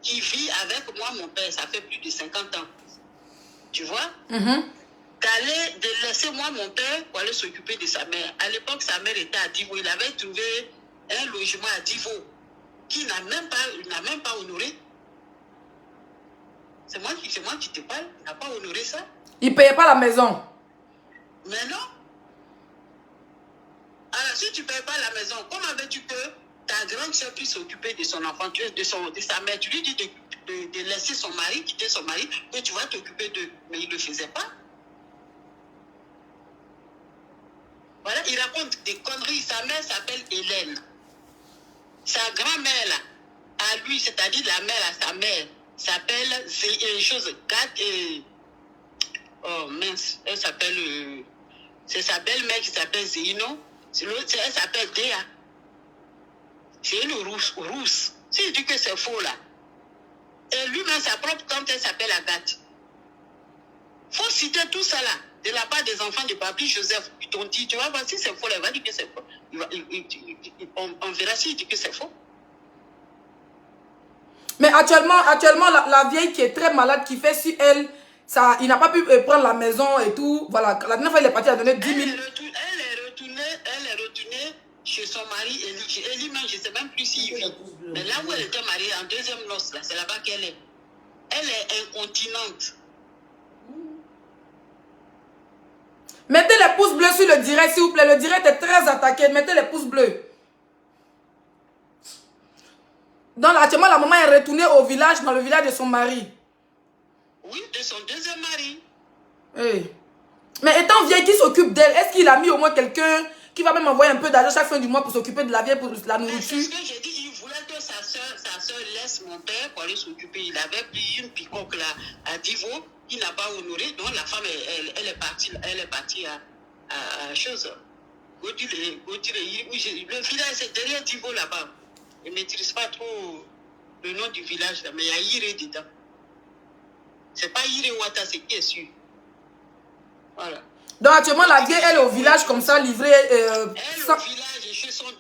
qui vit avec moi, mon père, ça fait plus de 50 ans. Tu vois? De laisser moi, mon père, pour aller s'occuper de sa mère. À l'époque, sa mère était à Divo. Il avait trouvé un logement à Divo qui n'a même pas honoré. C'est moi qui te parle. Il n'a pas honoré ça. Il ne payait pas la maison. Mais non. Alors, si tu ne payes pas la maison, comment veux-tu que ta grande soeur puisse s'occuper de son enfant, de sa mère? Tu lui dis de laisser son mari, quitter son mari, que tu vas t'occuper d'eux. Mais il ne le faisait pas. Voilà, il raconte des conneries. Sa mère s'appelle Hélène. Sa grand-mère, là, à lui, c'est-à-dire la mère à sa mère, s'appelle oh mince, elle s'appelle... c'est sa belle-mère qui s'appelle Zéino. Elle s'appelle Déa. C'est une rousse. Si je dis que c'est faux, là. Et lui-même, sa propre tante, elle s'appelle Agathe. Il faut citer tout ça, là, de la part des enfants de Babli Joseph. Ils t'ont dit, tu vas voir, si c'est faux, là, il va dire que c'est faux. On verra s'il dit que c'est faux. Mais actuellement la vieille qui est très malade, qui fait sur elle, ça, il n'a pas pu prendre la maison et tout. Voilà, la dernière fois, il est parti à donner 10 000. Elle est retournée chez son mari, Elie même, je ne sais même plus s'il vit. Mais là où elle était mariée, en deuxième noce, là, c'est là-bas qu'elle est. Elle est incontinente. Mettez les pouces bleus sur le direct, s'il vous plaît. Le direct est très attaqué. Mettez les pouces bleus. Donc, actuellement, la maman est retournée au village, dans le village de son mari. Oui, de son deuxième mari. Hey. Mais étant vieille, qui s'occupe d'elle? Est-ce qu'il a mis au moins quelqu'un qui va même envoyer un peu d'argent chaque fin du mois pour s'occuper de la vieille, pour la nourriture? C'est ce que j'ai dit. Il voulait que sa soeur laisse mon père pour aller s'occuper. Il avait pris une picoque là, à Divo. Il n'a pas honoré. Donc, la femme, elle est partie à chose. Le village, c'est derrière Divo là-bas. Je ne maîtrise pas trop le nom du village, là, mais il y a Iré dedans. C'est pas Iré Ouata, c'est qui est sûr. Voilà. Donc actuellement, la vieille, elle est au village comme ça, livrée... elle est au village, chez son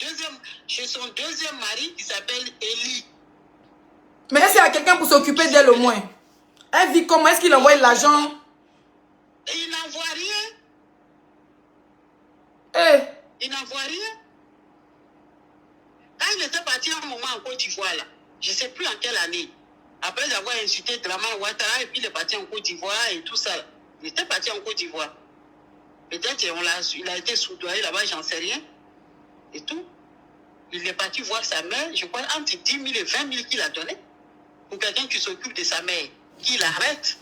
deuxième mari qui s'appelle Elie. Mais est-ce qu'il y a quelqu'un pour s'occuper d'elle au moins? Elle vit comment? Est-ce qu'il envoie l'argent? Il n'envoie rien. Hey. Il n'envoie rien. Quand il était parti un moment en Côte d'Ivoire, là, je ne sais plus en quelle année, après avoir insulté Dramane Ouattara, et puis il est parti en Côte d'Ivoire et tout ça. Là. Il était parti en Côte d'Ivoire. Peut-être il a été soudoyé là-bas, j'en sais rien. Et tout. Il est parti voir sa mère, je crois, entre 10 000 et 20 000 qu'il a donné. Pour quelqu'un qui s'occupe de sa mère, qu'il arrête.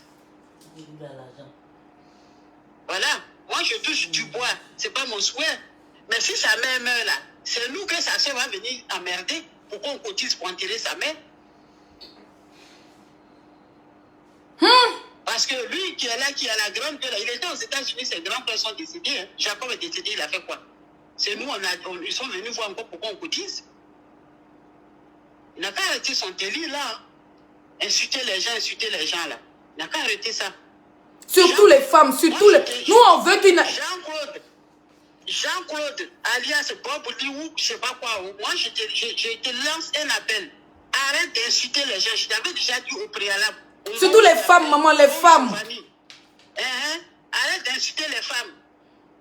Voilà. Moi, je touche du bois. Ce n'est pas mon souhait. Mais si sa mère meurt là, c'est nous que sa soeur va venir emmerder pour qu'on cotise pour enterrer sa mère. Parce que lui qui est là, qui a la grande gueule, il était aux États-Unis, ses grands-pères sont décédés. Hein. Jacob est décédé, il a fait quoi? C'est nous, ils sont venus voir encore pourquoi on cotise. Il n'a qu'à arrêter son délire là. Hein. Insulter les gens là. Il n'a qu'à arrêter ça. Surtout les femmes, surtout les... Nous, on veut qu'il... Jean-Claude, alias Bob Liou, je sais pas quoi. Moi, je te lance un appel. Arrête d'insulter les gens. Je t'avais déjà dit au préalable. Surtout les femmes, maman, les femmes. Arrête d'insulter les femmes.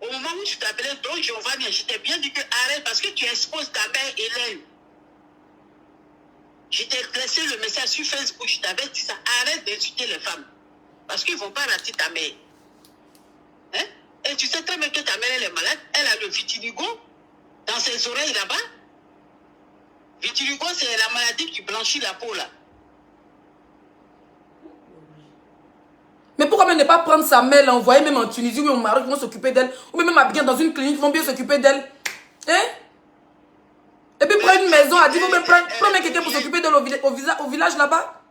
Au moment où tu t'appelais Don Giovanni, je t'ai bien dit que arrête parce que tu exposes ta mère Hélène. Je t'ai laissé le message sur Facebook, je t'avais dit ça. Arrête d'insulter les femmes. Parce qu'ils ne vont pas rater ta mère. Hein? Et tu sais très bien que ta mère, elle est malade. Elle a le vitiligo dans ses oreilles là-bas. Vitiligo, c'est la maladie qui blanchit la peau là. Mais pourquoi même ne pas prendre sa mère, l'envoyer même en Tunisie ou au Maroc, ils vont s'occuper d'elle. Ou même à bien dans une clinique, ils vont bien s'occuper d'elle. Hein? Et puis prendre une maison, à dire, il faut même prendre quelqu'un pour s'occuper d'elle au village là-bas.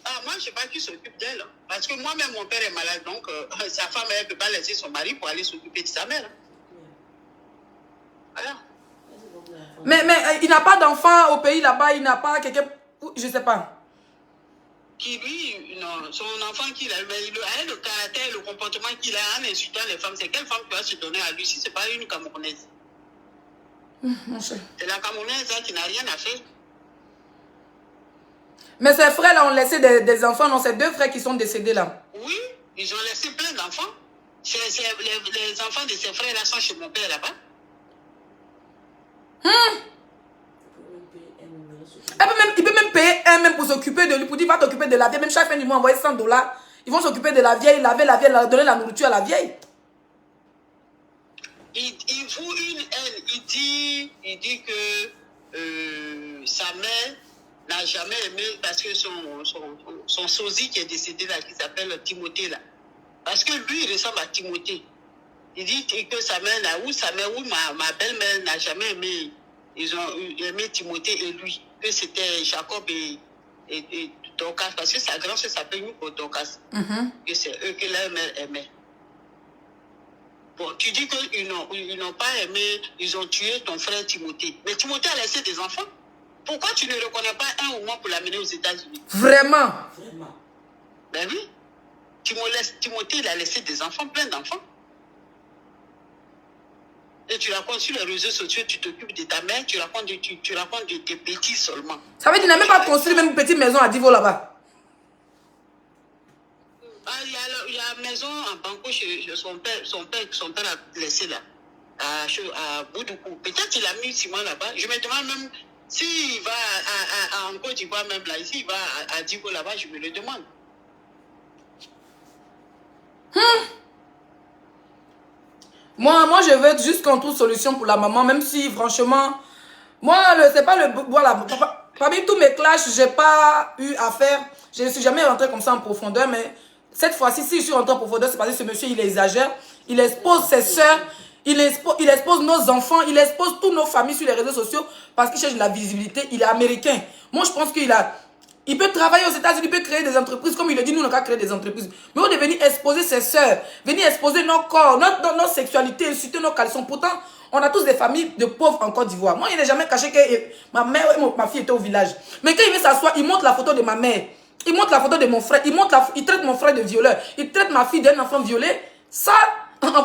Ah, moi, je ne sais pas qui s'occupe d'elle. Parce que moi-même, mon père est malade. Donc, sa femme, elle ne peut pas laisser son mari pour aller s'occuper de sa mère. Voilà. Mais il n'a pas d'enfant au pays là-bas. Il n'a pas quelqu'un... Je ne sais pas. Qui, lui, non, son enfant qu'il a, il a le caractère et le comportement qu'il a en insultant les femmes. C'est quelle femme qui va se donner à lui si ce n'est pas une Camerounaise? C'est la Camerounaise hein, qui n'a rien à faire. Mais ses frères là ont laissé des enfants, non, c'est 2 frères qui sont décédés là. Oui, ils ont laissé plein d'enfants. Les enfants de ses frères là sont chez mon père là-bas. Il peut même payer un même pour s'occuper de lui, pour dire va t'occuper de la vieille. Même chaque fin du mois, envoyer $100. Ils vont s'occuper de la vieille, laver la vieille, donner la nourriture à la vieille. Il fout une haine. Il dit que sa mère n'a jamais aimé parce que son sosie qui est décédé là, qui s'appelle Timothée là. Parce que lui, il ressemble à Timothée. Il dit que sa mère, ma belle-mère n'a jamais aimé. Ils ont aimé Timothée et lui. Que c'était Jacob et Dorcas. Parce que sa grand-sœur s'appelle Dorcas. Que c'est eux que leur mère aimait. Bon, tu dis qu'ils n'ont pas aimé, ils ont tué ton frère Timothée. Mais Timothée a laissé des enfants. Pourquoi tu ne reconnais pas un au moins pour l'amener aux États-Unis? Vraiment? Ben oui. Timothée, il a laissé des enfants, plein d'enfants. Et tu racontes sur les réseaux sociaux, tu t'occupes de ta mère, tu racontes de tes petits seulement. Ça veut dire qu'il n'a même pas construit même une petite maison à Divo là-bas. Il y a une maison en Banco chez son père a laissé là, à Boudoukou. Peut-être qu'il a mis ciment là-bas. Je me demande même s'il va en Côte d'Ivoire même là, s'il va à Divo là-bas, je me le demande. Moi, je veux juste qu'on trouve solution pour la maman, même si, franchement, moi, c'est pas le... Voilà, parmi tous mes clashs, j'ai pas eu à faire... Je ne suis jamais rentré comme ça en profondeur, mais cette fois-ci, si je suis rentré en profondeur, c'est parce que ce monsieur, il exagère. Il expose ses soeurs, il expose nos enfants, il expose toutes nos familles sur les réseaux sociaux parce qu'il cherche de la visibilité. Il est américain. Moi, je pense il peut travailler aux États-Unis, il peut créer des entreprises. Comme il le dit, nous, on n'a qu'à créer des entreprises. Mais on est venu exposer ses soeurs, venir exposer nos corps, notre sexualité, insulter nos caleçons. Pourtant, on a tous des familles de pauvres en Côte d'Ivoire. Moi, il n'a jamais caché que ma mère et ma fille étaient au village. Mais quand il vient s'asseoir, il montre la photo de ma mère. Il montre la photo de mon frère. Il traite mon frère de violeur. Il traite ma fille d'un enfant violé. Ça,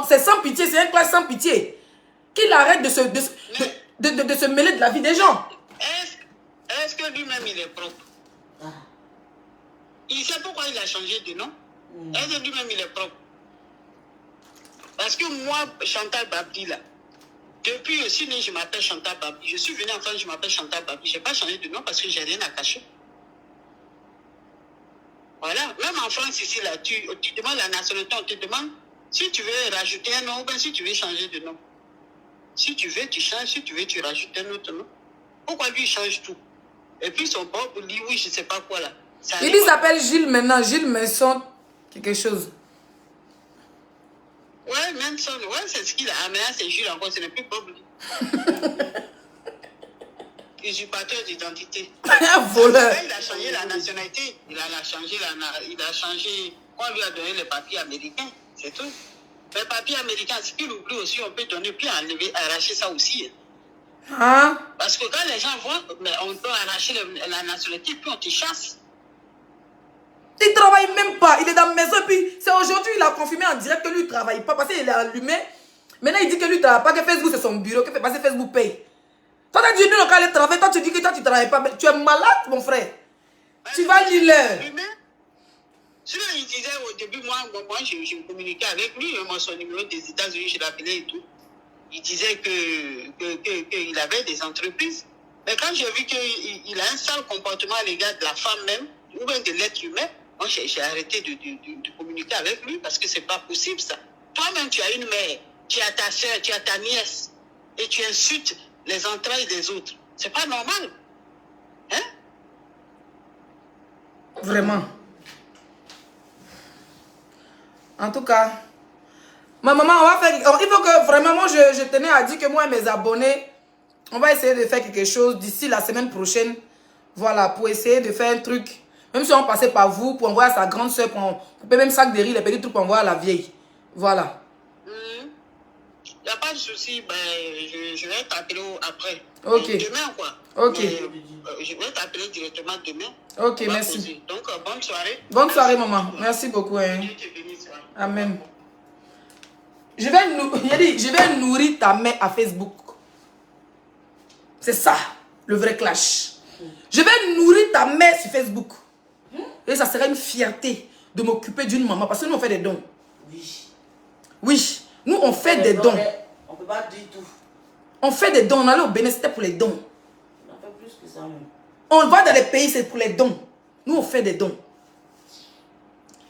c'est sans pitié. C'est un clash sans pitié. Qu'il arrête de se mêler de la vie des gens. Est-ce que lui-même, il est propre? Il sait pourquoi il a changé de nom. Est-ce que lui-même, il est propre? Parce que moi, Chantal Babdi, là, Depuis aussi, je m'appelle Chantal Babi. Je suis venue en France, je m'appelle Chantal Babi. Je n'ai pas changé de nom parce que j'ai rien à cacher. Voilà. Même en France, ici, là, tu demandes la nationalité, on te demande si tu veux rajouter un nom ou bien si tu veux changer de nom. Si tu veux, tu changes. Si tu veux, tu rajoutes un autre nom. Pourquoi lui, il change tout? Et puis son propre dit, oui, je ne sais pas quoi là. Il dit, s'appelle Gilles maintenant, Gilles Messon, quelque chose. Ouais, Messon, ouais, c'est ce qu'il a. Ah, mais là, c'est Gilles encore, ce n'est plus Bob. Usurpateur d'identité. Un voleur. Il a changé la nationalité. Il a changé. On lui a donné les papiers américains, c'est tout. Les papiers américains, ce qu'il oublie aussi, on peut donner, puis enlever, arracher ça aussi. Hein? Parce que quand les gens voient, mais on peut arracher la nationalité, puis on te chasse. Il ne travaille même pas. Il est dans la maison. Et puis, c'est aujourd'hui, il a confirmé en direct que lui ne travaille pas. Parce qu'il est allumé. Maintenant, il dit que lui ne travaille pas, que Facebook, c'est son bureau. Que parce que Facebook paye. Toi, tu dis, nous, quand il travaille, toi, tu dis que toi, tu ne travailles pas. Mais tu es malade, mon frère. Ben, tu vas lire l'heure. Celui-là, il disait au début, moi je me communiquais avec lui. Moi, son numéro des États-Unis, je l'appelais et tout. Il disait qu'il avait des entreprises. Mais quand j'ai vu qu'il a un sale comportement à l'égard de la femme même, ou même de l'être humain, moi, j'ai arrêté de communiquer avec lui parce que c'est pas possible, ça. Toi-même, tu as une mère, tu as ta soeur, tu as ta nièce, et tu insultes les entrailles des autres. C'est pas normal. Hein? Vraiment. En tout cas, ma maman, on va faire... Il faut que vraiment, moi, je tenais à dire que moi et mes abonnés, on va essayer de faire quelque chose d'ici la semaine prochaine. Voilà, pour essayer de faire un truc. Même si on passait par vous, pour envoyer à sa grande soeur, pour payer même sac de riz, les petits trucs pour envoyer à la vieille. Voilà. Il n'y a pas de souci, ben, je vais t'appeler après. Ok. Demain, quoi. Ok. Je vais t'appeler directement demain. Ok, merci. Donc, bonne soirée. Bonne soirée, maman. Merci beaucoup. Hein. Dieu te bénisse. Amen. Je vais nourrir ta mère à Facebook. C'est ça, le vrai clash. Je vais nourrir ta mère sur Facebook. Et ça serait une fierté de m'occuper d'une maman. Parce que nous, on fait des dons. Oui. Oui, nous, on fait des dons. On ne peut pas dire tout. On fait des dons. On allait au Bénin, c'était pour les dons. On en fait plus que ça même. On va dans les pays, c'est pour les dons. Nous, on fait des dons.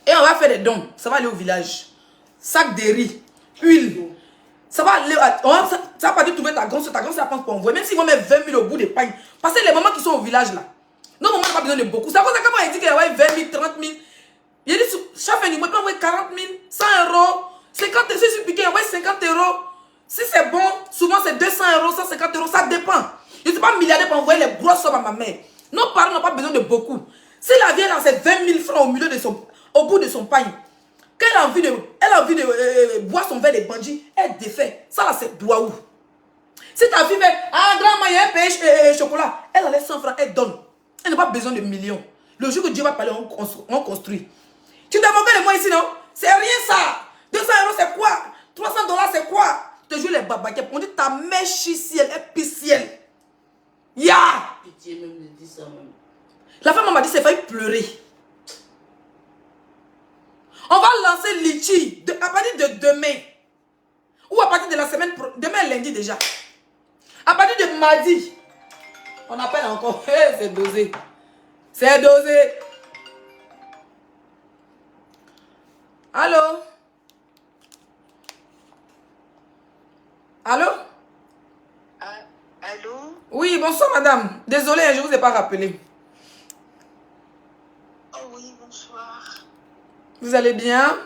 Et on va faire des dons. Ça va aller au village. Sac de riz, huile. Ça va aller, ça va pas dire trouver ta grande soeur. Ta grande soeur pense pour envoyer. Même si on met 20 000 au bout des pagnes. Parce que les mamans qui sont au village là, nos mamans n'ont pas besoin de beaucoup. C'est à cause de comment il dit qu'il y a 20 000, 30 000. Il dit, chaque fin du mois, il peut envoyer 40 000, 100 euros, 50 euros. Si je suis piqué, il envoie 50 euros. Si c'est bon, souvent c'est 200 euros, 150 euros, ça dépend. Je ne suis pas milliardaire pour envoyer les grosses sommes à ma mère. Nos parents n'ont pas besoin de beaucoup. Si la vieille a ses 20 000 francs au bout de son pagne, quand elle a envie de boire son verre de bandit, elle défait. Ça là, c'est doigt où. Si ta fille fait, ah, grand-mère, il y a un pêche chocolat, elle a les 100 francs, elle donne. Elle n'a pas besoin de millions. Le jour que Dieu va parler, on construit. Tu te moques de moi ici, non? C'est rien ça. 200 euros, c'est quoi? 300 $, c'est quoi? Je te jure, les babaquets, on dit ta mère chiciel, elle piciel. Ya! Pitié même de dire ça même. La femme m'a dit, c'est failli pleurer. On va lancer Litchi à partir de demain. Ou à partir de la semaine prochaine. Demain, lundi déjà. À partir de mardi. On appelle encore. Hey, c'est dosé. C'est dosé. Allô? Allô? Allô? Oui, bonsoir madame. Désolée, je ne vous ai pas rappelé. Oh oui, bonsoir. Vous allez bien?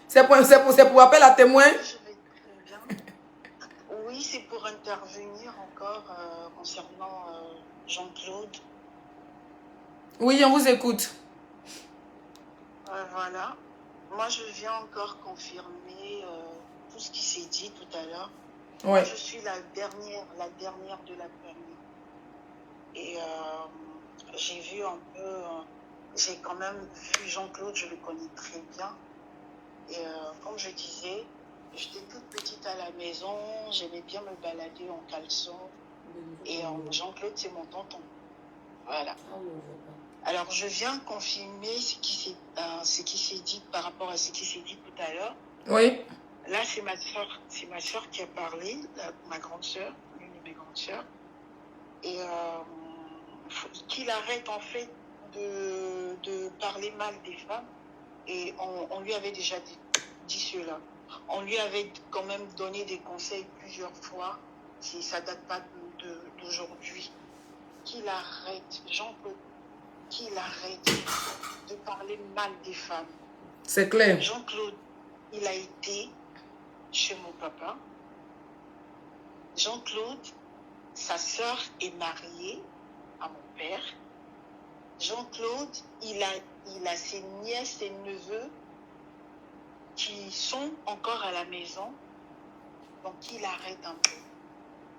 C'est pour appel à témoin? Je vais très bien. Oui, c'est pour intervenir encore concernant Jean-Claude. Oui, on vous écoute. Voilà. Moi, je viens encore confirmer tout ce qui s'est dit tout à l'heure. Ouais. Je suis la dernière de la famille. Et j'ai vu un peu, j'ai quand même vu Jean-Claude, je le connais très bien. Et comme je disais, j'étais toute petite à la maison, j'aimais bien me balader en caleçon. Et Jean-Claude, c'est mon tonton. Voilà. Alors, je viens confirmer ce qui s'est dit par rapport à ce qui s'est dit tout à l'heure. Oui. là, c'est ma soeur qui a parlé, ma grande soeur, l'une de mes grandes soeurs. Et qu'il arrête en fait de parler mal des femmes. Et on lui avait déjà dit cela. On lui avait quand même donné des conseils plusieurs fois. Ça ne date pas d'aujourd'hui. Qu'il arrête, Jean-Claude, qu'il arrête de parler mal des femmes. C'est clair. Jean-Claude, il a été chez mon papa. Jean-Claude, sa sœur est mariée à mon père. Jean-Claude, il a ses nièces et neveux qui sont encore à la maison. Donc, il arrête un peu.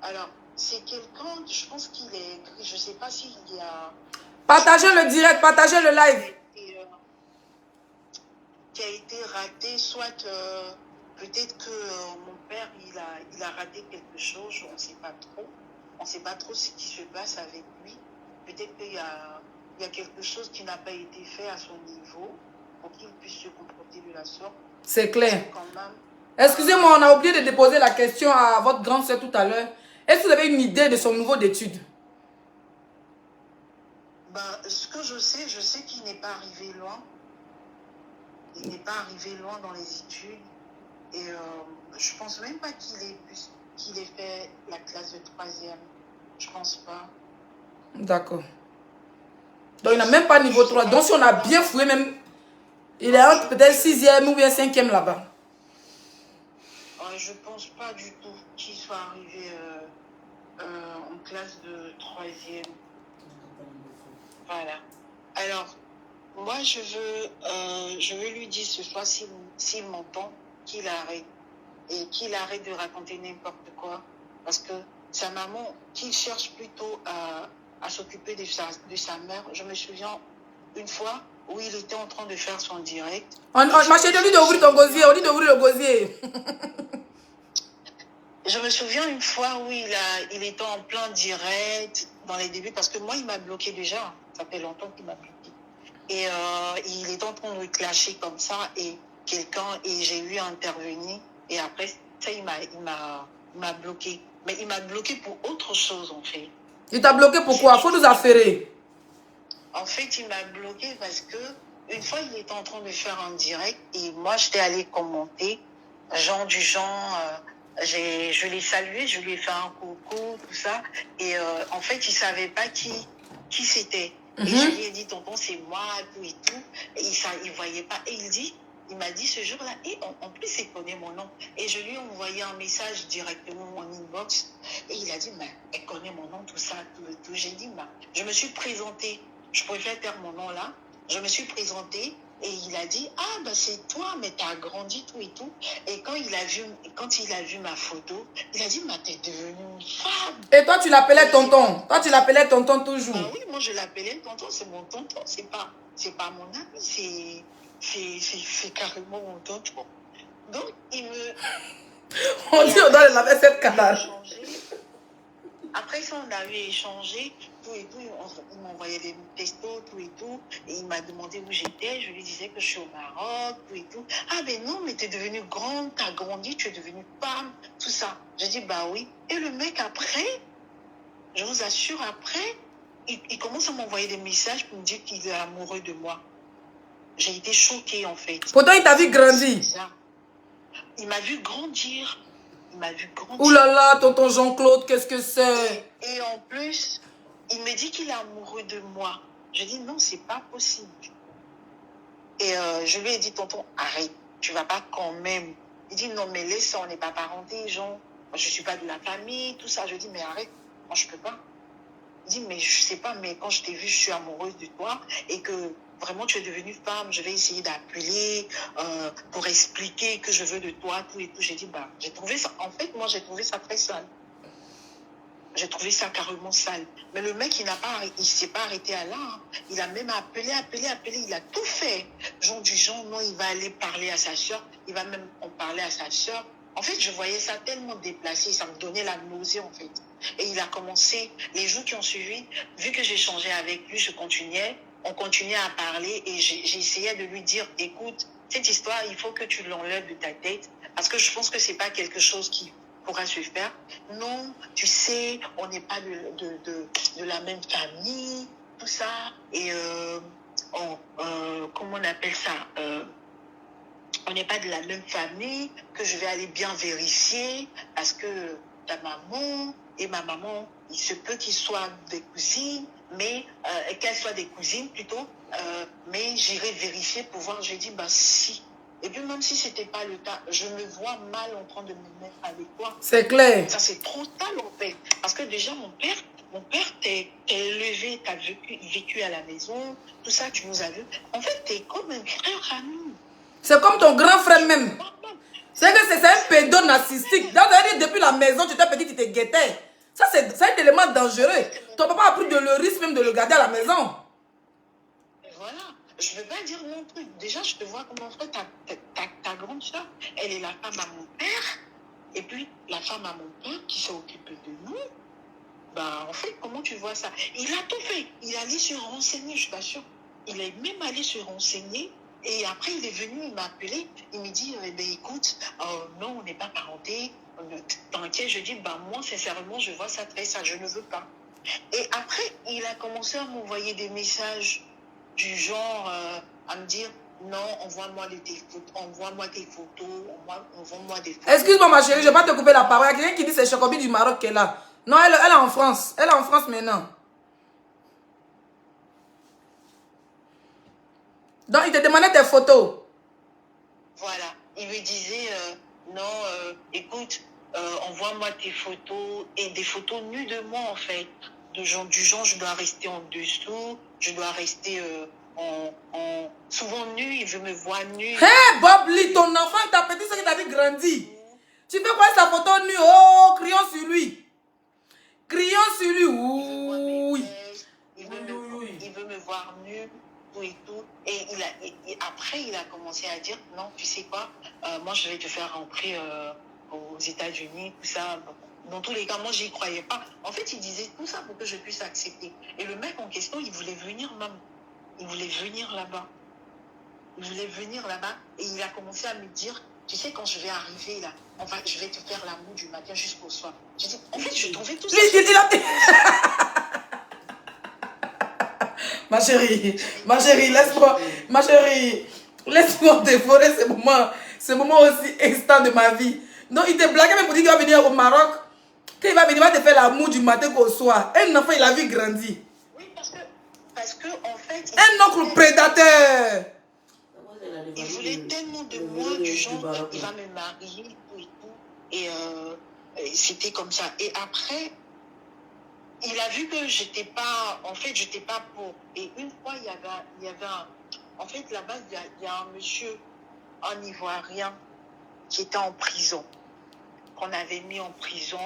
Alors, c'est quelqu'un, je pense qu'il est gris. Je ne sais pas s'il y a... Partagez le direct, partagez le live. Qui a été raté, soit peut-être que mon père, il a raté quelque chose, on ne sait pas trop. On ne sait pas trop ce qui se passe avec lui. Peut-être qu'il y a quelque chose qui n'a pas été fait à son niveau pour qu'il puisse se comporter de la sorte. C'est clair. Excusez-moi, on a oublié de déposer la question à votre grande soeur tout à l'heure. Est-ce que vous avez une idée de son niveau d'études? Ce que je sais qu'il n'est pas arrivé loin. Il n'est pas arrivé loin dans les études. Et je pense même pas qu'il ait fait la classe de 3e. Je pense pas. D'accord. Donc il n'a même pas niveau 3. Donc si on a bien fouillé, même, il est peut-être 6e ou bien 5e là-bas. Je pense pas du tout qu'il soit arrivé en classe de 3e. Voilà. Alors, moi, je veux lui dire ce soir, s'il m'entend, qu'il arrête. Et qu'il arrête de raconter n'importe quoi. Parce que sa maman, qu'il cherche plutôt à s'occuper de sa mère. Je me souviens une fois où il était en train de faire son direct. Ma chérie, on dit d'ouvrir ton gosier, on dit d'ouvrir le gosier. Je me souviens une fois où il était en plein direct dans les débuts, parce que moi, il m'a bloqué déjà. Ça fait longtemps qu'il m'a bloqué. Et il est en train de clasher comme ça, et j'ai eu à intervenir. Et après, ça, il m'a bloqué. Mais il m'a bloqué pour autre chose, en fait. Il t'a bloqué pourquoi? Faut nous affairer. En fait, il m'a bloqué parce que une fois, il était en train de faire un direct, et moi, j'étais allée commenter. Je l'ai salué, je lui ai fait un coucou, tout ça. Et en fait, il ne savait pas qui c'était. Et je lui ai dit, tonton, c'est moi, tout et tout. Et il ne voyait pas. Et il m'a dit ce jour-là, et en plus, il connaît mon nom. Et je lui ai envoyé un message directement en inbox. Et il a dit, mais elle connaît mon nom, tout ça, tout. J'ai dit, je me suis présentée. Je préfère faire mon nom là. Je me suis présentée. Et il a dit, c'est toi, mais t'as grandi, tout et tout. Et quand il a vu ma photo, il a dit, t'es devenue une femme. Et toi, tu l'appelais tonton. Toi, tu l'appelais tonton toujours. Oui, moi, je l'appelais tonton. C'est mon tonton. C'est pas mon ami. C'est carrément mon tonton. Donc, on dit, on doit laver cette canard. Après ça, on avait échangé, tout et tout. Il m'envoyait des textos, tout et tout. Et il m'a demandé où j'étais. Je lui disais que je suis au Maroc, tout et tout. Ben non, mais t'es devenue grande, t'as grandi, tu es devenue femme, tout ça. J'ai dit, oui. Et le mec, après, je vous assure, après, il commence à m'envoyer des messages pour me dire qu'il est amoureux de moi. J'ai été choquée, en fait. Pourtant, il t'a vu grandir. Il m'a vu grandir. Ouh là là, tonton Jean-Claude, qu'est-ce que c'est? Et en plus, il me dit qu'il est amoureux de moi. Je dis non, c'est pas possible. Et je lui ai dit, tonton, arrête, tu vas pas quand même. Il dit non, mais laisse ça, on n'est pas parentés, Jean. Moi, je suis pas de la famille, tout ça. Je dis, mais arrête, moi, je peux pas. Il dit, mais je sais pas, mais quand je t'ai vu, je suis amoureuse de toi et que vraiment tu es devenue femme, je vais essayer d'appeler pour expliquer que je veux de toi, tout et tout. J'ai dit, j'ai trouvé ça, en fait, moi, j'ai trouvé ça très sale. J'ai trouvé ça carrément sale. Mais le mec, il s'est pas arrêté à là. Hein. Il a même appelé, il a tout fait. Non, il va aller parler à sa soeur, il va même en parler à sa soeur. En fait, je voyais ça tellement déplacé, ça me donnait la nausée, en fait. Et il a commencé, les jours qui ont suivi, vu que j'échangeais avec lui, on continuait à parler et j'essayais de lui dire, écoute, cette histoire, il faut que tu l'enlèves de ta tête parce que je pense que c'est pas quelque chose qui pourra se faire. Non, tu sais, on n'est pas de la même famille, tout ça. Et comment on appelle ça on n'est pas de la même famille, que je vais aller bien vérifier parce que ta maman et ma maman, il se peut qu'ils soient des cousines, mais qu'elles soient des cousines plutôt, mais j'irai vérifier pour voir. J'ai dit, bah si. Et puis même si c'était pas le cas, je me vois mal en train de me mettre avec toi. C'est clair. Ça c'est trop sale en fait. Parce que déjà mon père t'es élevé, t'as vécu à la maison, tout ça, tu nous as vu. En fait, t'es comme un frère à nous. C'est comme ton grand frère même. C'est que c'est un pédo narcissique. Depuis la maison, tu étais petit, tu te guettais. Ça, c'est un élément dangereux. Ton papa a pris de le risque même de le garder à la maison. Voilà. Je ne veux pas dire non plus. Déjà, je te vois comme mon frère, ta grande soeur, elle est la femme à mon père. Et puis, la femme à mon père qui s'est occupée de nous. Bah, en fait, comment tu vois ça? Il a tout fait. Il est allé se renseigner, je t'assure. Il est même allé se renseigner. Et après, il est venu, il m'a appelé, il me dit, écoute, non, on n'est pas parentés, t'inquiète, je dis, moi, sincèrement, je vois ça très ça, je ne veux pas. Et après, il a commencé à m'envoyer des messages du genre, à me dire, non, envoie-moi tes photos, envoie-moi des photos. Excuse-moi, ma chérie, je ne vais pas te couper la parole. Il y a quelqu'un qui dit c'est Chocobi du Maroc qui est là. Non, elle est en France. Elle est en France maintenant. Donc, il te demandait tes photos. Voilà. Il me disait, non, écoute, envoie-moi tes photos et des photos nues de moi, en fait. Du genre, je dois rester en dessous, je dois rester souvent nue, il veut me voir nue. Hé, Bob Lee, ton enfant, ta petite soeur qui t'a vu grandir. Tu fais quoi sa photo nue? Oh, crions sur lui. Crions sur lui. Oui. Il veut me voir nue. Tout et tout. Et après, il a commencé à dire, non, tu sais quoi, moi, je vais te faire rentrer aux États-Unis, tout ça. Dans tous les cas, moi, j'y croyais pas. En fait, il disait tout ça pour que je puisse accepter. Et le mec en question, il voulait venir même. Il voulait venir là-bas. Et il a commencé à me dire, tu sais, quand je vais arriver là, je vais te faire l'amour du matin jusqu'au soir. Je dis, en fait, je trouvais tout ça. Ma chérie, laisse-moi dévorer ce moment aussi extant de ma vie. Non, il te blaguait même pour dire qu'il va venir au Maroc. Qu'il va venir, il va te faire l'amour du matin qu'au soir. Un enfant, il a vu grandir. Oui, parce que en fait... Un oncle prédateur. Il voulait tellement de moi, du genre, il va me marier, tout et tout. Et c'était comme ça. Et après... Il a vu que j'étais pas pour. Et une fois, il y avait en fait, là-bas, il y a un monsieur, un Ivoirien, qui était en prison, qu'on avait mis en prison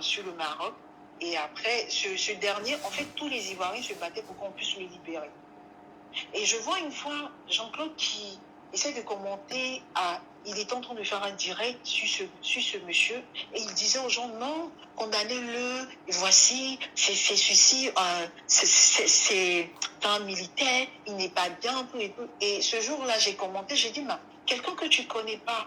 sur le Maroc. Et après, ce dernier, en fait, tous les Ivoiriens se battaient pour qu'on puisse le libérer. Et je vois une fois Jean-Claude qui essaie de commenter il était en train de faire un direct sur ce monsieur et il disait aux gens non, condamnez-le, voici, c'est ceci, c'est un militaire, il n'est pas bien, tout et tout. Et ce jour-là, j'ai commenté, j'ai dit, quelqu'un que tu connais pas,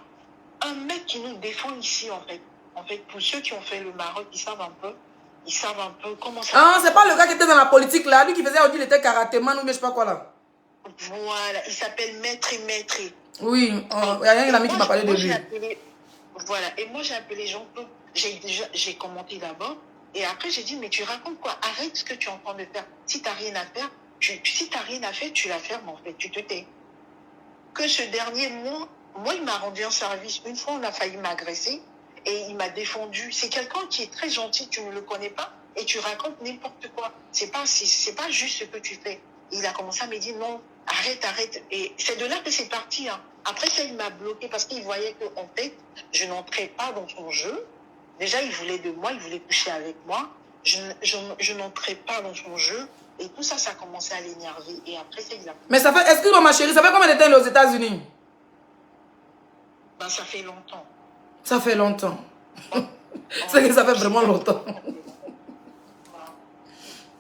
un mec qui nous défend ici en fait. En fait, pour ceux qui ont fait le Maroc, ils savent un peu comment ça. Ah, c'est pas le gars qui était dans la politique là, lui qui faisait, on dit, il était karatéman ou je sais pas quoi là. Voilà, il s'appelle Maître. Oui, il y a un ami qui m'a parlé de lui. Voilà, et moi j'ai appelé Jean-Claude, j'ai commenté d'abord, et après j'ai dit, mais tu racontes quoi? Arrête ce que tu es en train de faire. Si tu n'as rien à faire, si tu n'as rien à faire, tu la fermes en fait, tu te tais. Que ce dernier mois, il m'a rendu un service. Une fois, on a failli m'agresser, et il m'a défendu. C'est quelqu'un qui est très gentil, tu ne le connais pas, et tu racontes n'importe quoi. C'est pas juste ce que tu fais. Il a commencé à me dire non, arrête. Et c'est de là que c'est parti. Hein. Après ça, il m'a bloqué parce qu'il voyait qu'en fait, je n'entrais pas dans son jeu. Déjà, il voulait de moi, il voulait coucher avec moi. Je n'entrais pas dans son jeu. Et tout ça, ça a commencé à l'énerver. Et après ça, il a... Mais ça fait, excuse-moi ma chérie, ça fait combien de temps il est aux États-Unis? Ça fait longtemps. Ça fait longtemps. C'est que ça fait vraiment longtemps.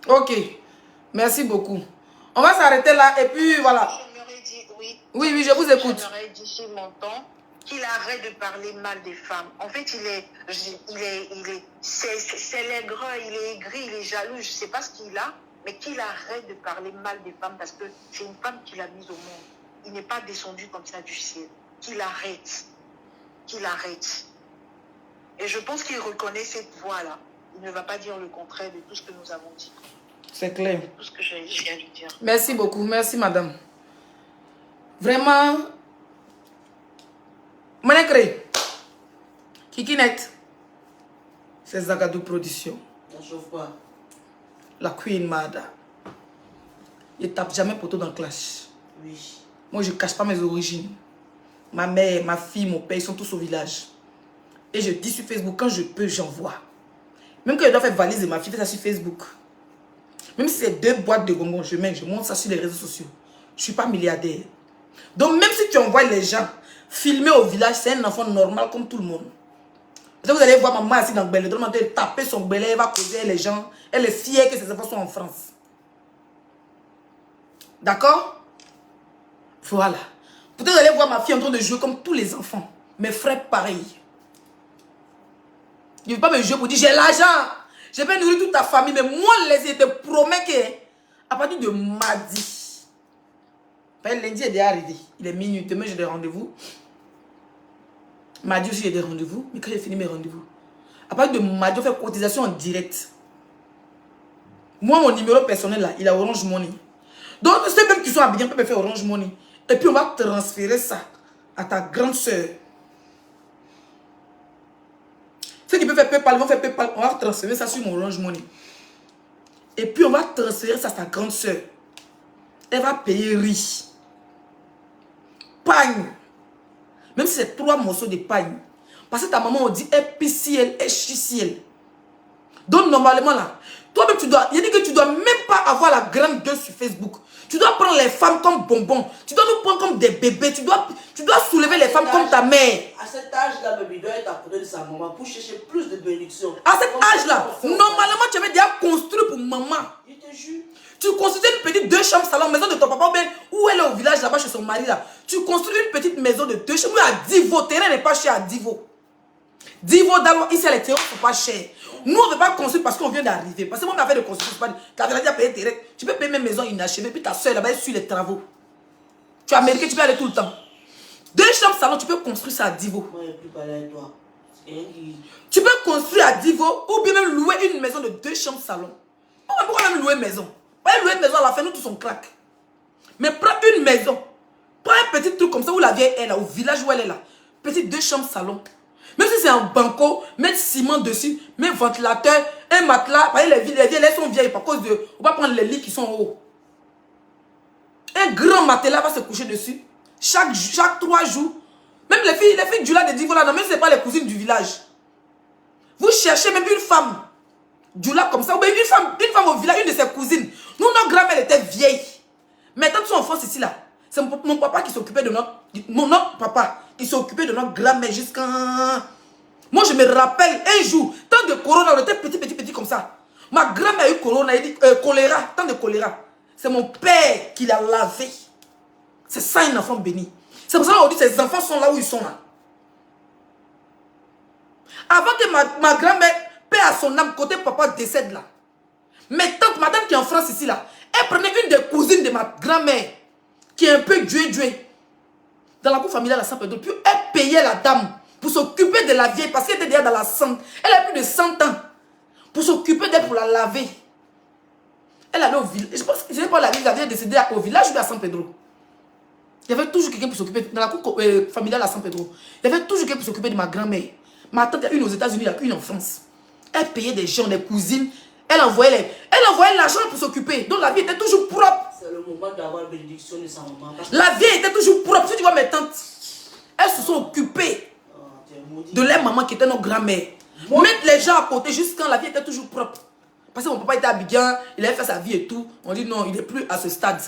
Ok. Merci beaucoup. On va s'arrêter là et puis voilà. Je m'aurais dit, oui, Oui, oui, je vous écoute. J'aurais dit sur mon temps qu'il arrête de parler mal des femmes. En fait, c'est l'aigreur, il est aigri, il est jaloux, je ne sais pas ce qu'il a, mais qu'il arrête de parler mal des femmes parce que c'est une femme qu'il a mise au monde. Il n'est pas descendu comme ça du ciel. Qu'il arrête. Qu'il arrête. Et je pense qu'il reconnaît cette voix-là. Il ne va pas dire le contraire de tout ce que nous avons dit. C'est clair. Tout ce que je viens de lui dire. Merci beaucoup. Merci, madame. Vraiment. Monacré. Kikinet. C'est Zagadou Production. La chauffe pas. La Queen Mada. Je tape jamais poteau dans le clash. Oui. Moi, je ne cache pas mes origines. Ma mère, ma fille, mon père, ils sont tous au village. Et je dis sur Facebook, quand je peux, j'envoie. Même quand je dois faire valise de ma fille, je fais ça sur Facebook. Même si c'est 2 boîtes de bonbons, je monte ça sur les réseaux sociaux. Je ne suis pas milliardaire. Donc, même si tu envoies les gens filmer au village, c'est un enfant normal comme tout le monde. Vous allez voir maman assise dans le belé, elle taper son belé, elle va causer avec les gens. Elle est fière que ses enfants sont en France. D'accord? Voilà. Peut-être vous allez voir ma fille en train de jouer comme tous les enfants. Mes frères, pareil. Je ne veux pas me jouer pour dire j'ai l'argent. Je vais nourrir toute ta famille. Mais moi, je te promets que à partir de mardi, lundi est déjà arrivé. Il est minuit. Demain, j'ai des rendez-vous. Mardi aussi, j'ai des rendez-vous. Mais quand j'ai fini mes rendez-vous, à partir de mardi, on fait cotisation en direct. Moi, mon numéro personnel, là, il a Orange Money. Donc, ceux même qui sont habillés peuvent faire Orange Money. Et puis, on va transférer ça à ta grande soeur. Ceux qui peuvent faire PayPal, vont faire PayPal. On va transférer ça sur mon Orange Money. Et puis, on va transférer ça à ta grande soeur. Elle va payer riz. Pagne. Même si c'est 3 morceaux de pagne. Parce que ta maman, on dit épiciel et chiciel. Donc, normalement, là, toi-même, tu dois. Il dit que tu dois même pas avoir la grande gueule sur Facebook. Tu dois prendre les femmes comme bonbons. Tu dois nous prendre comme des bébés. Tu dois soulever les femmes comme ta mère. À cet âge-là, bébé, il doit être à côté de sa maman pour chercher plus de bénédictions. À cet âge-là, normalement, tu avais déjà construit pour maman. Je te jure. Tu construis une petite 2 chambres salon, maison de ton papa, ou bien où elle est au village là-bas chez son mari là. Tu construis une petite maison de 2 chambres à Divo. Terrain n'est pas cher à Divo. Divo d'abord, ici les terrains ne sont pas chers. Nous on ne veut pas construire parce qu'on vient d'arriver. Parce que moi on a fait de construction, tu as déjà payé terrain. Tu peux payer mes maisons inachevées, puis ta soeur là-bas elle suit les travaux. Tu es américain, tu peux aller tout le temps. 2 chambres salon, tu peux construire ça à Divo. Moi je ne peux plus parler avec toi. Tu peux construire à Divo ou bien même louer une maison de 2 chambres salon. Pourquoi même louer une maison? Pas louer une maison à la fin, nous tous on craque. Mais prends une maison. Prends un petit truc comme ça où la vieille est là, au village où elle est là. Petite 2 chambres salon. Même si c'est un banco, mettre ciment dessus, mettre ventilateur, un matelas. Parce que les vieilles, elles sont vieilles par cause de. On va prendre les lits qui sont hauts. Un grand matelas va se coucher dessus. Chaque 3 jours. Même les filles du là de Divo là, même si ce n'est pas les cousines du village. Vous cherchez même une femme. Du là comme ça, ou bien une femme au village, une de ses cousines. Nous, notre grand-mère était vieille. Maintenant, ils sont en France ici là. C'est mon papa qui s'occupait de notre papa qui s'occupait de notre grand-mère jusqu'à. Moi, je me rappelle un jour, tant de corona, on était petit comme ça. Ma grand-mère a eu corona, elle dit choléra, tant de choléra. C'est mon père qui l'a lavé. C'est ça un enfant béni. C'est pour ça qu'on dit que ces enfants sont là où ils sont là. Avant que ma grand-mère paix à son âme, côté papa décède là. Mais tante, madame qui est en France ici là, elle prenait une des cousines de ma grand-mère, qui est un peu dué. Dans la cour familiale à Saint-Pedro, puis elle payait la dame pour s'occuper de la vieille, parce qu'elle était déjà dans la 100. Elle a plus de 100 ans. Pour s'occuper d'elle, pour la laver. Elle allait au village. Je pense que je ne sais pas, la vieille décédée au village ou à Saint-Pedro. Il y avait toujours quelqu'un pour s'occuper, dans la cour familiale à Saint-Pedro. Il y avait toujours quelqu'un pour s'occuper de ma grand-mère. Ma tante, il y a une aux États-Unis, il y a une en France. Elle payait des gens, des cousines. Elle envoyait l'argent pour s'occuper. Donc la vie était toujours propre. C'est le moment d'avoir la bénédiction de sa maman. La vie était toujours propre. Si tu vois mes tantes, elles se sont occupées de leur maman qui était notre grand-mère. Mettre les gens à côté jusqu'à quand la vie était toujours propre. Parce que mon papa était habillé, il avait fait sa vie et tout. On dit non, il n'est plus à ce stade.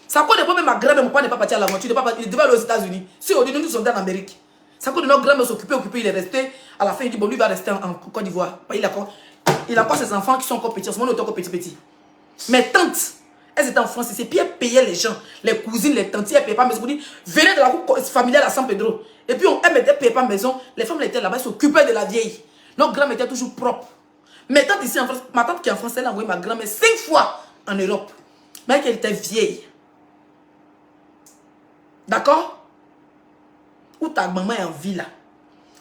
Ça cause de problème, ma grand-mère, mon papa n'est pas parti à l'aventure. Il devait aller aux États-Unis. Si on dit nous sommes en Amérique. Ça cause de notre grand-mère s'occuper, il est resté. À la fin, il dit bon, lui va rester en Côte d'Ivoire. Il a encore ses enfants qui sont encore petits. En ce moment, on est encore petit. Mes tantes, elles étaient en France ici. Puis elles payaient les gens, les cousines, les tantes, elles ne payaient pas maison. Pour dire, venez de la cour familiale à San Pedro. Et puis elles ne payaient pas maison. Les femmes étaient là-bas, elles s'occupaient de la vieille. Notre grand-mère était toujours propre. Mes tantes ici en France, ma tante qui est en France, elle a envoyé ma grand-mère 5 fois en Europe. Mais qu'elle était vieille. D'accord? Où ta maman est en vie là.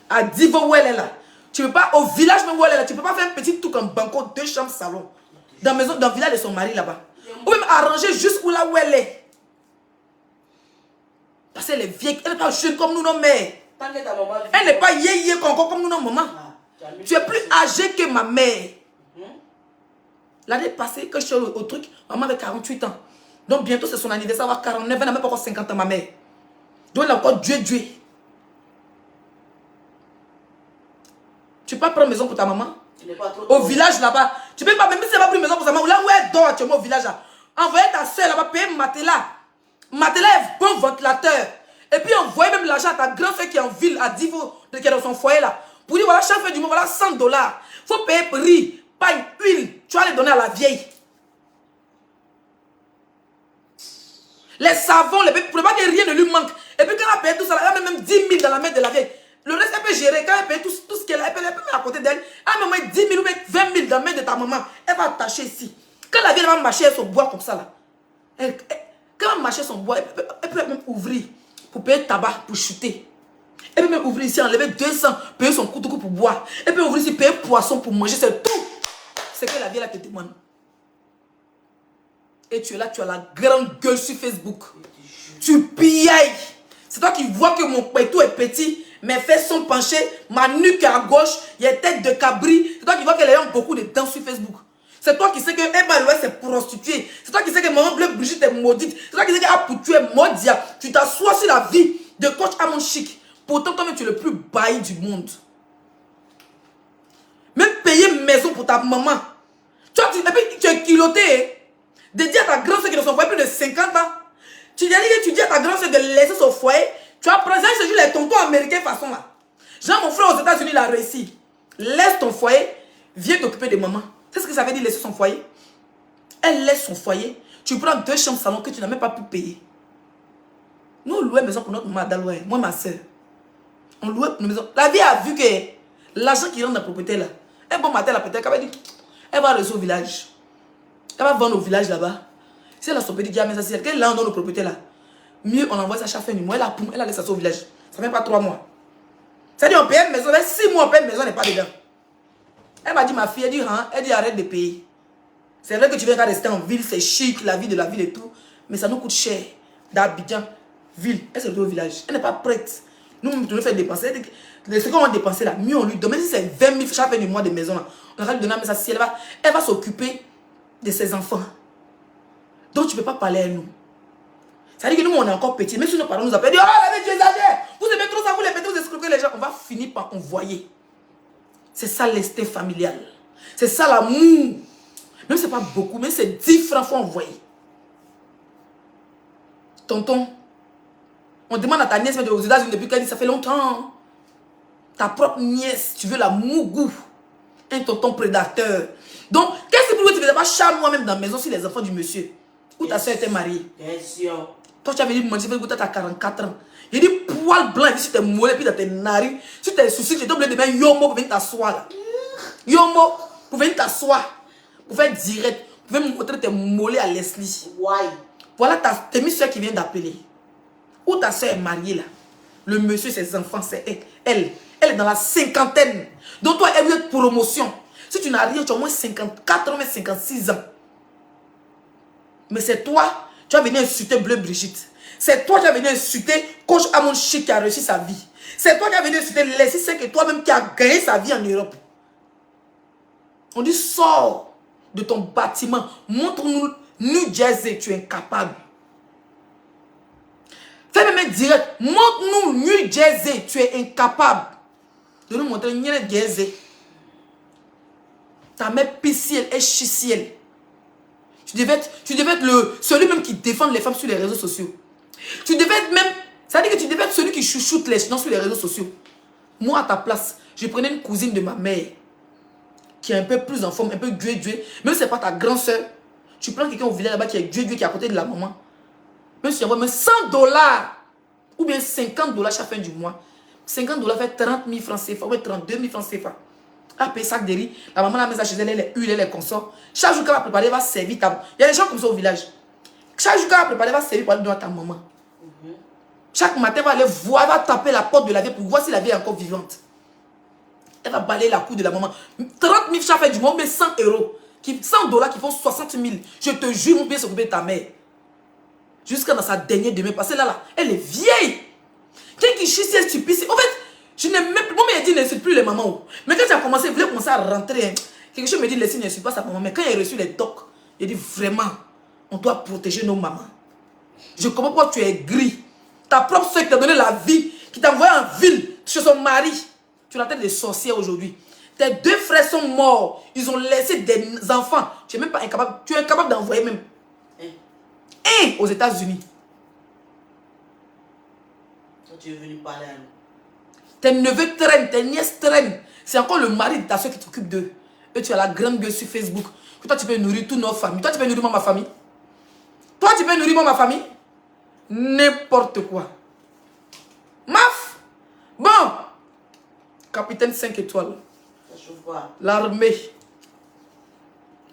À Divo où elle est là. Tu peux pas, au village même où elle est là, tu peux pas faire un petit truc en banco, 2 chambres, salon. Dans le village de son mari là-bas. Ou même arranger jusqu'où là où elle est. Parce qu'elle est vieille, elle n'est pas jeune comme nous, nos mères. Elle n'est pas yé comme nous, nos mamans. Tu es plus âgé que ma mère. L'année passée, quand je suis au truc, maman avait 48 ans. Donc bientôt c'est son anniversaire, elle va avoir 49, elle n'a même pas encore 50 ans, ma mère. Donc elle a encore Dieu. Tu peux pas prendre maison pour ta maman? Au village là-bas. Tu peux pas, même si c'est pas pris maison pour sa maman, là où elle dort actuellement au village là. Envoyez ta soeur là-bas, payer matelas. Matelas est bon ventilateur. Et puis envoyez même l'argent à ta grande soeur qui est en ville, à Divo, qui est dans son foyer là. Pour dire voilà, chaque fin du mois, voilà $100. Faut payer riz, paille, huile. Tu vas les donner à la vieille. Les savons, les bébés, pour ne pas que rien ne lui manque. Et puis quand elle a payé tout ça, elle a même 10 000 dans la main de la vieille. Le reste, elle peut gérer. Quand elle paye tout ce qu'elle a, elle peut mettre à côté d'elle. Elle me met 10 000 ou 20 000 dans la main de ta maman. Elle va attacher ici. Quand la vieille va marcher son bois comme ça là. Quand elle va marcher son bois, elle peut même ouvrir pour payer tabac, pour chuter. Elle peut même ouvrir ici, enlever 200, payer son couteau pour boire. Elle peut ouvrir ici, payer poisson pour manger. C'est tout. C'est que la vieille là te demande. Et tu es là, tu as la grande gueule sur Facebook. Tu piailles. C'est toi qui vois que mon pétou est petit, mes fesses sont penchées, ma nuque est à gauche, il y a tête de cabri. C'est toi qui vois qu'elle a beaucoup de dents sur Facebook. C'est toi qui sais que Emma Louest est prostituée. C'est toi qui sais que Maman Bleu Brigitte est maudite. C'est toi qui sais que Apoutu est maudia. Tu t'assois sur la vie de coach Amon Chic. Pourtant, toi-même, tu es le plus bailli du monde. Même payer une maison pour ta maman. Tu vois, et puis tu es culotté. De dire à ta grande soeur qui est dans son foyer plus de 50 ans. Tu dis à ta grande soeur de laisser son foyer. Tu vas prendre ça, je te jure, les tontons américains façon là. Genre, mon frère aux États-Unis, il a réussi. Laisse ton foyer, viens t'occuper de maman. C'est ce que ça veut dire laisser son foyer. Elle laisse son foyer. Tu prends 2 chambres salon que tu n'as même pas pu payer. Nous, on louait une maison pour notre maman d'Aloué, moi, ma soeur. On louait une maison. La vie a vu que l'argent qui rentre dans la propriété là, un bon matin, la peut-être, elle va dire, elle va rester au village. Elle va vendre au village là-bas. Si elle a son petit diamant, ça, si elle l'a dans nos propriétés là, mieux on envoie ça chaque fin du mois. Elle a laissé ça au village. Ça ne fait pas 3 mois. C'est-à-dire, on paye une maison, 6 mois, on paye une maison, on n'est pas dedans. Elle m'a dit, ma fille, elle dit arrête de payer. C'est vrai que tu viens rester en ville, c'est chic, la vie de la ville et tout, mais ça nous coûte cher. D'Abidjan, ville, elle se retrouve au village. Elle n'est pas prête. Nous, on nous fait dépenser. Ce qu'on va dépenser là, mieux on lui donne. Même si c'est 20 000 chaque fin du mois de maison là, on va lui donner, mais ça, si elle va s'occuper de ses enfants. Donc tu ne peux pas parler à nous. Ça veut dire que nous, on est encore petits. Même si nos parents nous appellent, oh, la tu exagères. Vous aimez trop ça, vous les pétez, vous escroquez les gens. On va finir par envoyer. C'est ça l'instinct familial. C'est ça l'amour. Même si ce n'est pas beaucoup, mais c'est 10 francs qu'il faut envoyer. Tonton, on demande à ta nièce aux États-Unis depuis qu'elle dit ça fait longtemps. Ta propre nièce, tu veux la mougou. Un tonton prédateur. Donc, qu'est-ce que tu ne faisais pas charme moi-même dans la maison si les enfants du monsieur? Où ta soeur était mariée? Toi, tu avais dit, manger, tu as 44 ans. Il dit, poil blanc, si tu es mollet, puis dans tes narines, si tu es souci, tu es obligé de mettre yomo pour venir t'asseoir là. Yomo pour venir t'asseoir. Pour faire direct. Pour venir montrer tes mollets à Leslie. Voilà ta demi-soeur qui vient d'appeler. Où ta soeur est mariée là? Le monsieur, ses enfants, c'est elle. Elle est dans la 50aine. Donc toi, elle veut être promotion. Si tu n'as rien, tu as au moins 54 ans, mais 56 ans. Mais c'est toi, tu vas venir insulter Bleu Brigitte. C'est toi qui vas venir insulter coach Amon Chic qui a réussi sa vie. C'est toi qui vas venir insulter Leslie, c'est que toi-même qui as gagné sa vie en Europe. On dit, sors de ton bâtiment. Montre-nous New Jersey, tu es incapable. Fais même direct. Montre-nous New Jersey, tu es incapable de nous montrer New Jersey. Ta mère piscielle et chissielle. Tu devais être celui même qui défend les femmes sur les réseaux sociaux. Tu devais être même, ça veut dire que tu devais être celui qui chouchoute les gens sur les réseaux sociaux. Moi, à ta place, je prenais une cousine de ma mère qui est un peu plus en forme, un peu dué. Même si ce n'est pas ta grande soeur, Tu prends quelqu'un au village là-bas qui est Dieu qui est à côté de la maman. Même si tu envoies même $100 ou bien $50 chaque fin du mois. $50 fait 30 000 francs CFA ou bien 32 000 francs CFA. Elle a payé sac de riz. La maman la met ça chez elle, elle huile, elle consort. Chaque jour qu'elle va préparer, elle va servir ta... Il y a des gens comme ça au village. Chaque jour qu'elle va préparer, elle va servir pour aller donner à ta maman. Chaque matin, elle va aller voir, elle va taper la porte de la vie pour voir si la vie est encore vivante. Elle va balayer la cour de la maman. 30 000 chaque fin du mois, mais 100 €. $100 qui font 60 000. Je te jure, mon bien s'occuper de ta mère. Jusqu'à dans sa dernière demeure. Parce que là, elle est vieille. Quelqu'un qui chie, c'est stupide. En fait, je n'ai même plus. Mon mère dit, n'insulte plus les mamans. Mais quand tu as commencé, il voulait commencer à rentrer. Hein. Quelque chose me dit, laissez, n'insulte pas sa maman. Mais quand il a reçu les docs, il dit, vraiment, on doit protéger nos mamans. Je comprends pourquoi tu es gris. Ta propre soeur qui t'a donné la vie, qui t'a envoyé en ville chez son mari. Tu es la tête de sorcière aujourd'hui. Tes 2 frères sont morts. Ils ont laissé des enfants. Tu es même pas incapable. Tu es incapable d'envoyer même. Aux États-Unis. Tu es venu parler à nous. Tes neveux traînent, tes nièces traînent. C'est encore le mari de ta soeur qui t'occupe d'eux. Et tu as la grande gueule sur Facebook. Que toi, tu peux nourrir toute notre famille. Toi, tu peux nourrir ma famille. Toi, tu peux nourrir ma famille. N'importe quoi. Maf. Bon. Capitaine 5 étoiles. L'armée.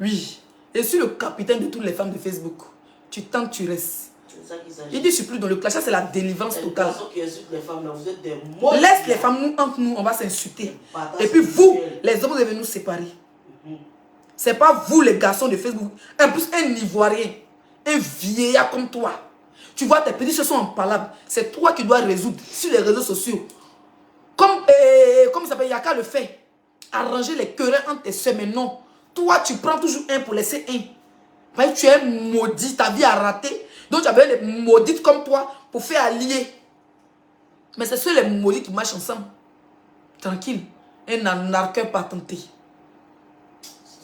Oui. Je suis le capitaine de toutes les femmes de Facebook. Tu tentes, tu restes. Il dit, je suis plus dans le clash. Ça, c'est la délivrance totale. Laisse les femmes, nous, entre nous, on va s'insulter. Et puis vous, les hommes, vous devez nous séparer. C'est pas vous, les garçons de Facebook. En plus, un Ivoirien, un vieillard comme toi. Tu vois, tes petits se sont impalables. C'est toi qui dois résoudre sur les réseaux sociaux. Comme il s'appelle, Yaka le fait. Arranger les querelles entre tes soeurs. Mais non. Toi, tu prends toujours un pour laisser un. Parce que tu es maudit, ta vie a raté. Donc tu avais les maudites comme toi pour faire allier. Mais c'est ceux les maudits qui marchent ensemble. Tranquille. Un anarcheur patenté. Si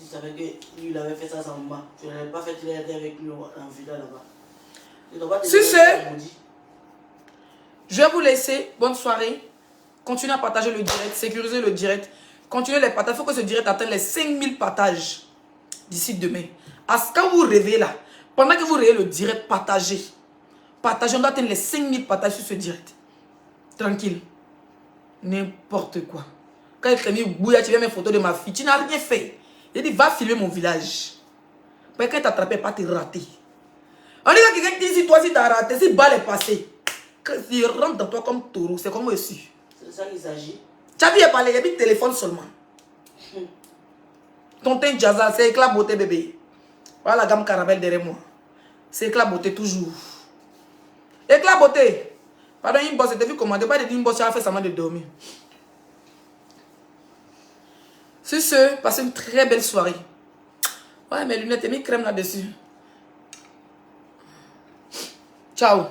tu savais que lui, il avait fait ça à sa maman, tu n'avais pas fait, tu l'as été avec lui en villa là-bas. Si c'est, je vais vous laisser. Bonne soirée. Continuez à partager le direct, sécuriser le direct. Continuez les partages. Il faut que ce direct atteigne les 5000 partages d'ici demain. Quand vous rêvez là, pendant que vous rêvez le direct, partagez. Partagez, on doit atteindre les 5000 partages sur ce direct. Tranquille. N'importe quoi. Quand il t'a mis bouilla, tu viens mettre une photo de ma fille, tu n'as rien fait. Il dit, va filmer mon village. Quand il t'a attrapé, pas te rater. On dit que quelqu'un dit, si toi, si t'as raté, si balle est passée, il rentre dans toi comme taureau, c'est comme aussi. C'est de ça qu'il s'agit. Tu as vu, il parle, il y a mis téléphone seulement. Ton teint jazza, c'est éclat beauté bébé. Voilà la gamme caramel derrière moi. C'est éclat beauté toujours. Éclat beauté. Pardon, une bosse, t'as vu comment? Pas de dire une bosse, tu as fait semblant de dormir. Sur ce, passez une très belle soirée. Ouais, mes lunettes, j'ai mis crème là-dessus. Ciao.